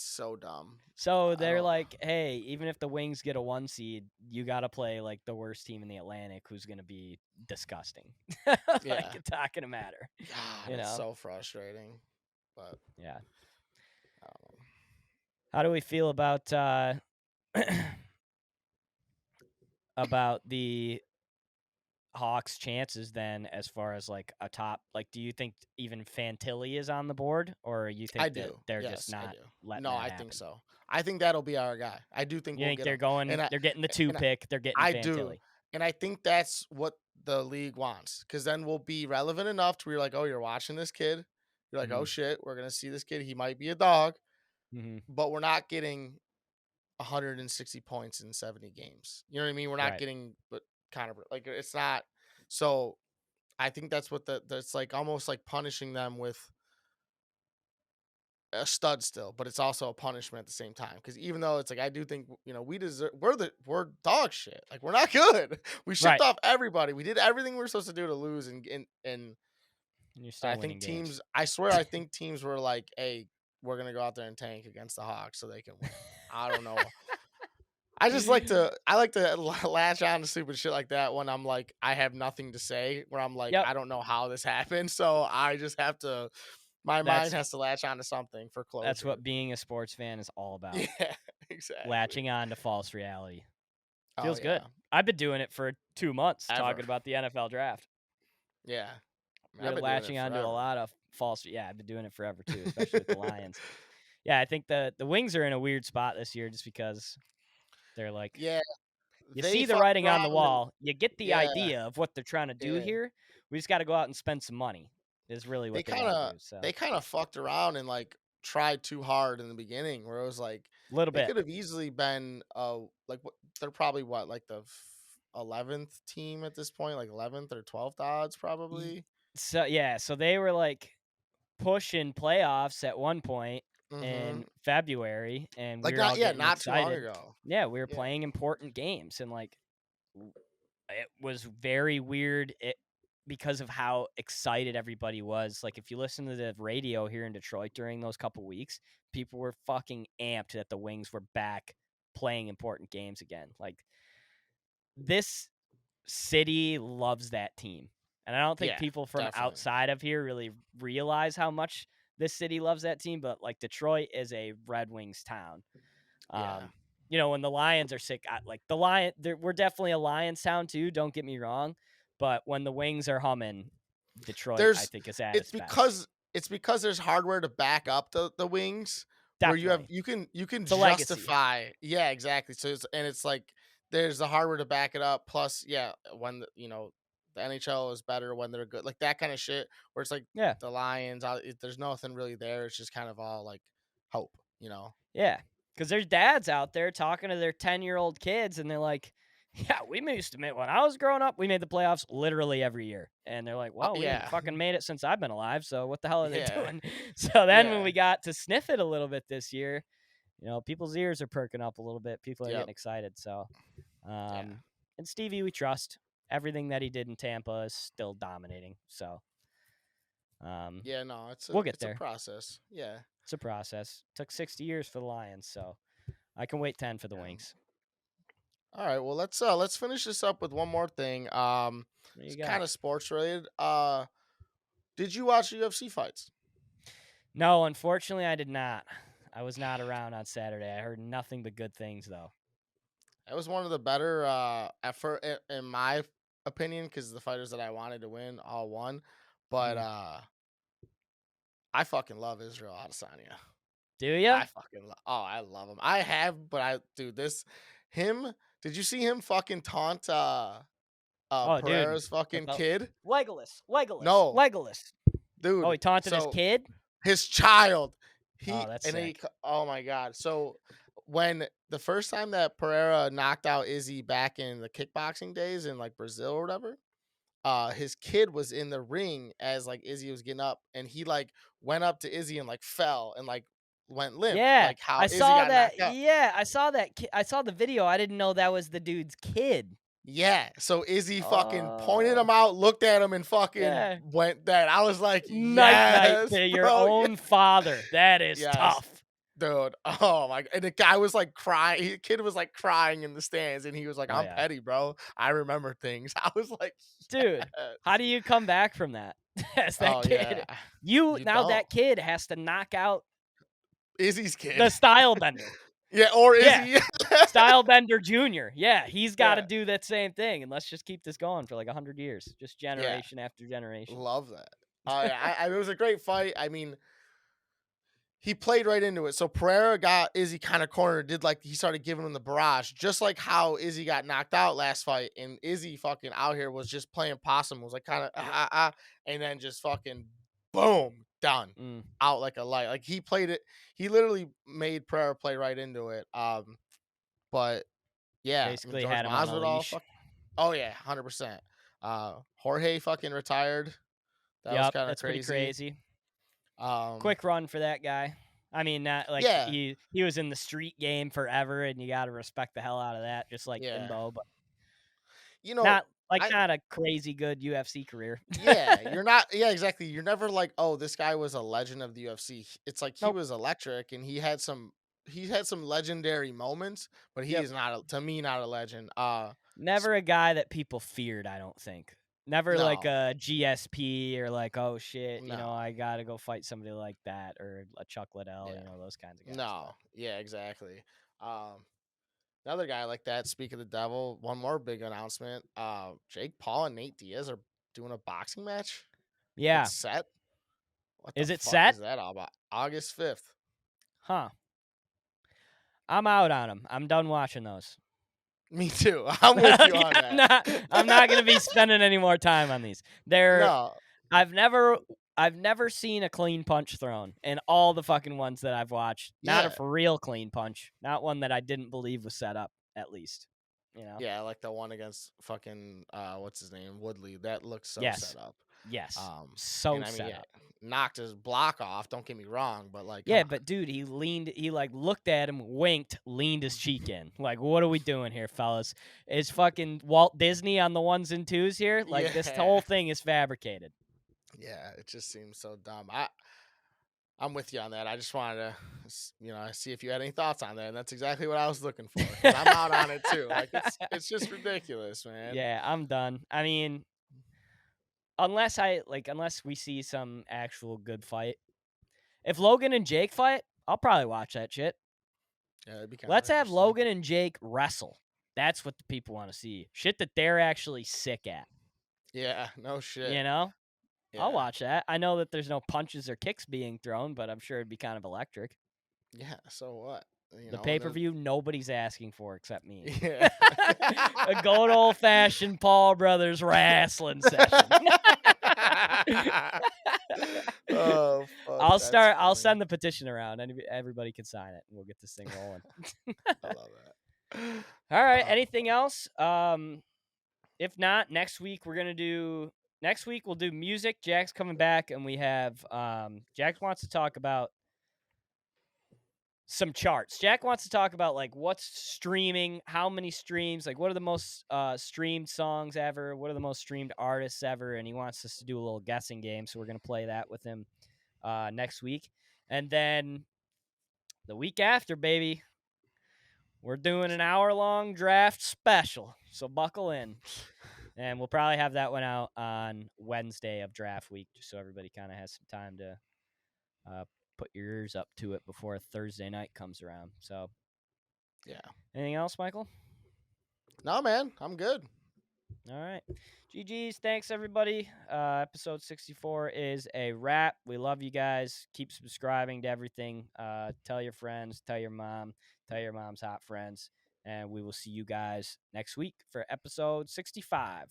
[SPEAKER 2] so dumb.
[SPEAKER 1] So
[SPEAKER 2] I
[SPEAKER 1] they're
[SPEAKER 2] don't.
[SPEAKER 1] like, hey, even if the Wings get a 1 seed, you got to play like the worst team in the Atlantic who's going to be disgusting. Like
[SPEAKER 2] Yeah.
[SPEAKER 1] it's not going to matter,
[SPEAKER 2] God,
[SPEAKER 1] you
[SPEAKER 2] it's
[SPEAKER 1] know?
[SPEAKER 2] so frustrating. But
[SPEAKER 1] Yeah.
[SPEAKER 2] I don't know.
[SPEAKER 1] How do we feel about about the Hawks' chances then as far as like a top, like do you think even Fantilli is on the board or you
[SPEAKER 2] I
[SPEAKER 1] think that
[SPEAKER 2] do.
[SPEAKER 1] they're just
[SPEAKER 2] Yes, I
[SPEAKER 1] not
[SPEAKER 2] do.
[SPEAKER 1] letting
[SPEAKER 2] No,
[SPEAKER 1] that
[SPEAKER 2] I think
[SPEAKER 1] happen?
[SPEAKER 2] so. I think that'll be our guy. I do think
[SPEAKER 1] You
[SPEAKER 2] we'll
[SPEAKER 1] think
[SPEAKER 2] get
[SPEAKER 1] they're
[SPEAKER 2] him.
[SPEAKER 1] going
[SPEAKER 2] And I
[SPEAKER 1] they're getting the 2
[SPEAKER 2] and
[SPEAKER 1] pick, they're getting
[SPEAKER 2] I do.
[SPEAKER 1] Fantilli.
[SPEAKER 2] And I think that's what the league wants, cuz then we'll be relevant enough to where you're like, "Oh, you're watching this kid." You're like, "Oh
[SPEAKER 1] Mhm.
[SPEAKER 2] shit, we're going to see this kid. He might be a dog."
[SPEAKER 1] Mhm.
[SPEAKER 2] But we're not getting 160 points in 70 games. You know what I mean? We're not
[SPEAKER 1] Right.
[SPEAKER 2] getting but kind of like it's not. So I think that's what that's like almost like punishing them with a stud still, but it's also a punishment at the same time. Because even though it's like I do think we deserve we're dog shit. Like we're not good. We shipped
[SPEAKER 1] Right.
[SPEAKER 2] off everybody. We did everything we were supposed to do to lose, and
[SPEAKER 1] And you're
[SPEAKER 2] I
[SPEAKER 1] still winning
[SPEAKER 2] think
[SPEAKER 1] games.
[SPEAKER 2] teams. I swear, I think teams were like, "Hey, we're gonna go out there and tank against the Hawks so they can win." I don't know. I like to latch on to stupid shit like that when I'm like I have nothing to say, where I'm like
[SPEAKER 1] Yep.
[SPEAKER 2] I don't know how this happened, so I just have to my mind
[SPEAKER 1] That's
[SPEAKER 2] has to latch on to something for
[SPEAKER 1] that's
[SPEAKER 2] closure.
[SPEAKER 1] what being a sports fan is all about.
[SPEAKER 2] Yeah, exactly.
[SPEAKER 1] Latching on to false reality.
[SPEAKER 2] Oh
[SPEAKER 1] Feels good.
[SPEAKER 2] yeah,
[SPEAKER 1] I've been doing it for 2 months
[SPEAKER 2] ever.
[SPEAKER 1] talking about the NFL draft.
[SPEAKER 2] Yeah, I mean, I've
[SPEAKER 1] You're
[SPEAKER 2] been doing it
[SPEAKER 1] latching on to a
[SPEAKER 2] forever.
[SPEAKER 1] lot of false yeah, I've been doing it forever too, especially with the Lions. Yeah, I think the Wings are in a weird spot this year just because they're like
[SPEAKER 2] Yeah,
[SPEAKER 1] you
[SPEAKER 2] they
[SPEAKER 1] see the
[SPEAKER 2] fucked
[SPEAKER 1] writing on the
[SPEAKER 2] around and
[SPEAKER 1] wall, you get the
[SPEAKER 2] yeah,
[SPEAKER 1] idea of what they're trying to do
[SPEAKER 2] yeah.
[SPEAKER 1] here. We just gotta go out and spend some money is really
[SPEAKER 2] They
[SPEAKER 1] what they
[SPEAKER 2] kind
[SPEAKER 1] gotta
[SPEAKER 2] of
[SPEAKER 1] do, so
[SPEAKER 2] they kind of fucked around and like tried too hard in the beginning, where it was like
[SPEAKER 1] a little
[SPEAKER 2] they
[SPEAKER 1] bit.
[SPEAKER 2] could have easily been like what they're probably what like the 11th team at this point, like 11th or 12th odds
[SPEAKER 1] Ye
[SPEAKER 2] probably.
[SPEAKER 1] so, yeah, so they were, like, pushing playoffs at one point
[SPEAKER 2] Mm-hmm.
[SPEAKER 1] in February, and we
[SPEAKER 2] Like
[SPEAKER 1] were all getting
[SPEAKER 2] not too long
[SPEAKER 1] excited.
[SPEAKER 2] ago.
[SPEAKER 1] Yeah, we were
[SPEAKER 2] Yeah.
[SPEAKER 1] playing important games, and, like, it was very weird because of how excited everybody was. Like, if you listen to the radio here in Detroit during those couple weeks, people were fucking amped that the Wings were back playing important games again. Like, this city loves that team. And I don't think
[SPEAKER 2] Yeah,
[SPEAKER 1] people from
[SPEAKER 2] definitely.
[SPEAKER 1] outside of here really realize how much this city loves that team, but like Detroit is a Red Wings town.
[SPEAKER 2] Yeah.
[SPEAKER 1] Um, when the Lions are sick, like the Lion, we're definitely a Lions town too. Don't get me wrong, but when the Wings are humming, Detroit, I
[SPEAKER 2] There's
[SPEAKER 1] think, is at
[SPEAKER 2] it's
[SPEAKER 1] its best.
[SPEAKER 2] because there's hardware to back up the wings where
[SPEAKER 1] Definitely,
[SPEAKER 2] you can
[SPEAKER 1] it's a legacy.
[SPEAKER 2] justify. Yeah, exactly. So it's like there's the hardware to back it up, plus yeah, when the NHL is better when they're good, like that kind of shit, where it's like
[SPEAKER 1] Yeah,
[SPEAKER 2] the Lions, there's nothing really there. It's just kind of all like hope.
[SPEAKER 1] yeah, because there's dads out there talking to their 10-year-old kids, and they're like, "Yeah, we used to make when I was growing up, we made the playoffs literally every year." And they're like, "Well, we ain't
[SPEAKER 2] Yeah.
[SPEAKER 1] fucking made it since I've been alive, so what the hell are they
[SPEAKER 2] Yeah.
[SPEAKER 1] doing?" So then when
[SPEAKER 2] Yeah.
[SPEAKER 1] we got to sniff it a little bit this year, people's ears are perking up a little bit. People are
[SPEAKER 2] Yep.
[SPEAKER 1] getting excited. So,
[SPEAKER 2] Yeah.
[SPEAKER 1] and Stevie, we trust. Everything that he did in Tampa is still dominating. So,
[SPEAKER 2] Yeah, no,
[SPEAKER 1] we'll get
[SPEAKER 2] it's a
[SPEAKER 1] there.
[SPEAKER 2] process. Yeah.
[SPEAKER 1] It's a process. Took 60 years for the Lions, so I can wait 10 for the
[SPEAKER 2] Yeah.
[SPEAKER 1] Wings.
[SPEAKER 2] All right, well let's finish this up with one more thing.
[SPEAKER 1] What
[SPEAKER 2] It's
[SPEAKER 1] you
[SPEAKER 2] kind
[SPEAKER 1] got?
[SPEAKER 2] of sports related. Did you watch UFC fights?
[SPEAKER 1] No, unfortunately, I did not. I was not around on Saturday. I heard nothing but good things, though.
[SPEAKER 2] It was one of the better effort in my opinion, because the fighters that I wanted to win all won. But
[SPEAKER 1] Mhm.
[SPEAKER 2] I fucking love Israel Adesanya.
[SPEAKER 1] Do you?
[SPEAKER 2] I love him. I have, but I dude this him. Did you see him fucking taunt
[SPEAKER 1] Oh, dude.
[SPEAKER 2] Pereira's
[SPEAKER 1] With
[SPEAKER 2] fucking
[SPEAKER 1] the
[SPEAKER 2] kid? No,
[SPEAKER 1] Legolas. Oh,
[SPEAKER 2] dude.
[SPEAKER 1] he taunted his
[SPEAKER 2] So
[SPEAKER 1] kid?
[SPEAKER 2] his child.
[SPEAKER 1] Oh, that's
[SPEAKER 2] And then
[SPEAKER 1] sick.
[SPEAKER 2] oh my god. So when the first time that Pereira knocked out Izzy back in the kickboxing days in like Brazil or whatever, his kid was in the ring as like Izzy was getting up, and he like went up to Izzy and like fell and like went limp,
[SPEAKER 1] Yeah,
[SPEAKER 2] like how
[SPEAKER 1] I
[SPEAKER 2] Izzy
[SPEAKER 1] saw
[SPEAKER 2] got
[SPEAKER 1] that.
[SPEAKER 2] knocked out.
[SPEAKER 1] Yeah, I saw that. I saw the video. I didn't know that was the dude's kid.
[SPEAKER 2] Yeah, so Izzy fucking pointed
[SPEAKER 1] Oh,
[SPEAKER 2] him out, looked at him, and fucking
[SPEAKER 1] yeah.
[SPEAKER 2] went that. I was like,
[SPEAKER 1] Night night
[SPEAKER 2] yes,
[SPEAKER 1] to your
[SPEAKER 2] bro, yeah,
[SPEAKER 1] own father. That is
[SPEAKER 2] yes,
[SPEAKER 1] tough.
[SPEAKER 2] dude. Oh my, and the guy was like crying. The kid was like crying in the stands, and he was like,
[SPEAKER 1] Oh
[SPEAKER 2] "I'm
[SPEAKER 1] yeah.
[SPEAKER 2] petty, bro. I remember things." I was like,
[SPEAKER 1] Dude, how
[SPEAKER 2] yes.
[SPEAKER 1] do you come back from that as that
[SPEAKER 2] Oh
[SPEAKER 1] kid?
[SPEAKER 2] yeah,
[SPEAKER 1] You
[SPEAKER 2] you
[SPEAKER 1] now
[SPEAKER 2] don't.
[SPEAKER 1] that kid has to knock out
[SPEAKER 2] Izzy's kid.
[SPEAKER 1] the style bender.
[SPEAKER 2] Yeah, or
[SPEAKER 1] Yeah,
[SPEAKER 2] Izzy.
[SPEAKER 1] style bender junior. Yeah, he's got to
[SPEAKER 2] Yeah,
[SPEAKER 1] do that same thing, and let's just keep this going for like 100 years, just
[SPEAKER 2] yeah,
[SPEAKER 1] generation after generation.
[SPEAKER 2] love that. Yeah, it was a great fight. I mean, he played right into it. So Pereira got Izzy kind of cornered, did like he started giving him the barrage, just like how Izzy got knocked out last fight. And Izzy fucking out here was just playing possum, was like kind of and then just fucking boom, done.
[SPEAKER 1] Mm,
[SPEAKER 2] Out like a light. Like he played it, he literally made Pereira play right into it. But yeah, I mean
[SPEAKER 1] basically
[SPEAKER 2] George
[SPEAKER 1] had him on a
[SPEAKER 2] Masvidal,
[SPEAKER 1] leash.
[SPEAKER 2] fuck, oh yeah, 100%. Jorge fucking retired. That was
[SPEAKER 1] Yep,
[SPEAKER 2] kind of
[SPEAKER 1] that's pretty
[SPEAKER 2] crazy.
[SPEAKER 1] crazy.
[SPEAKER 2] Um,
[SPEAKER 1] Quick run for that guy. I mean, not like
[SPEAKER 2] yeah,
[SPEAKER 1] he was in the street game forever, and you got to respect the hell out of that, just like
[SPEAKER 2] yeah.
[SPEAKER 1] Kimbo, but
[SPEAKER 2] You know,
[SPEAKER 1] not like
[SPEAKER 2] I
[SPEAKER 1] not a crazy good UFC career.
[SPEAKER 2] yeah, you're not, yeah, exactly. You're never like, "Oh, this guy was a legend of the UFC." It's like he
[SPEAKER 1] Nope.
[SPEAKER 2] was electric and he had some legendary moments, but he
[SPEAKER 1] Yep.
[SPEAKER 2] is not to me not a legend. S-
[SPEAKER 1] Never a guy that people feared, I don't think. Never like
[SPEAKER 2] no.
[SPEAKER 1] a GSP or like, oh shit,
[SPEAKER 2] No.
[SPEAKER 1] I gotta go fight somebody like that or a Chuck Liddell,
[SPEAKER 2] Yeah.
[SPEAKER 1] those kinds of guys.
[SPEAKER 2] No.
[SPEAKER 1] But
[SPEAKER 2] Yeah, exactly. Um Another guy like that, speak of the devil, one more big announcement. Jake Paul and Nate Diaz are doing a boxing match.
[SPEAKER 1] yeah,
[SPEAKER 2] It's set. What the
[SPEAKER 1] is it
[SPEAKER 2] fuck
[SPEAKER 1] set?
[SPEAKER 2] is that all about? August 5th.
[SPEAKER 1] Huh. I'm out on them. I'm done watching those.
[SPEAKER 2] Me too. I'm with you
[SPEAKER 1] Okay,
[SPEAKER 2] on
[SPEAKER 1] I'm
[SPEAKER 2] that.
[SPEAKER 1] not. I'm not gonna be spending any more time on these. They're.
[SPEAKER 2] No.
[SPEAKER 1] I've never. I've never seen a clean punch thrown in all the fucking ones that I've watched. Not a
[SPEAKER 2] Yeah.
[SPEAKER 1] for real clean punch. Not one that I didn't believe was set up. At least.
[SPEAKER 2] Yeah, like the one against fucking what's his name? Woodley. That looks so
[SPEAKER 1] Yes.
[SPEAKER 2] set up.
[SPEAKER 1] Yes.
[SPEAKER 2] Um
[SPEAKER 1] So
[SPEAKER 2] and I mean,
[SPEAKER 1] set
[SPEAKER 2] yeah,
[SPEAKER 1] up.
[SPEAKER 2] knocked his block off, don't get me wrong, but like come
[SPEAKER 1] Yeah,
[SPEAKER 2] on.
[SPEAKER 1] but dude, he like looked at him, winked, leaned his cheek in. Like, what are we doing here, fellas? Is fucking Walt Disney on the ones and twos here? Like, this whole
[SPEAKER 2] Yeah.
[SPEAKER 1] thing is fabricated.
[SPEAKER 2] Yeah, it just seems so dumb. I'm with you on that. I just wanted to, see if you had any thoughts on that, and that's exactly what I was looking for because I'm out on it too. Like it's just ridiculous, man.
[SPEAKER 1] Yeah, I'm done. I mean, unless we see some actual good fight. If Logan and Jake fight, I'll probably watch that shit.
[SPEAKER 2] Yeah, it'd be kind of
[SPEAKER 1] Let's have
[SPEAKER 2] interesting.
[SPEAKER 1] Logan and Jake wrestle. That's what the people want to see. Shit that they're actually sick at.
[SPEAKER 2] Yeah, no shit.
[SPEAKER 1] You know? I'll
[SPEAKER 2] Yeah,
[SPEAKER 1] watch that. I know that there's no punches or kicks being thrown, but I'm sure it'd be kind of electric.
[SPEAKER 2] yeah. So what?
[SPEAKER 1] The
[SPEAKER 2] And
[SPEAKER 1] pay per view nobody's asking for except me.
[SPEAKER 2] yeah.
[SPEAKER 1] A good old fashioned Paul Brothers wrestling session.
[SPEAKER 2] Oh fuck,
[SPEAKER 1] I'll
[SPEAKER 2] that's
[SPEAKER 1] start. I'll
[SPEAKER 2] funny.
[SPEAKER 1] send the petition around. Everybody can sign it, and we'll get this thing rolling.
[SPEAKER 2] I love that.
[SPEAKER 1] All right.
[SPEAKER 2] Uh,
[SPEAKER 1] Anything else? If not, next week we're gonna do. Next week we'll do music. Jack's coming back, and we have. Jack wants to talk about some charts. Jack wants to talk about like what's streaming, how many streams, like what are the most streamed songs ever, what are the most streamed artists ever, and he wants us to do a little guessing game. So we're gonna play that with him next week, and then the week after, baby, we're doing an hour-long draft special. So buckle in, and we'll probably have that one out on Wednesday of draft week, just so everybody kind of has some time to put your ears up to it before Thursday night comes around. So,
[SPEAKER 2] yeah.
[SPEAKER 1] anything else, Michael?
[SPEAKER 2] No, man, I'm good.
[SPEAKER 1] All right. GG's. Thanks, everybody. Episode 64 is a wrap. We love you guys. Keep subscribing to everything. Tell your friends, tell your mom's hot friends. And we will see you guys next week for episode 65.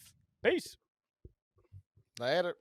[SPEAKER 1] Peace.
[SPEAKER 2] Later.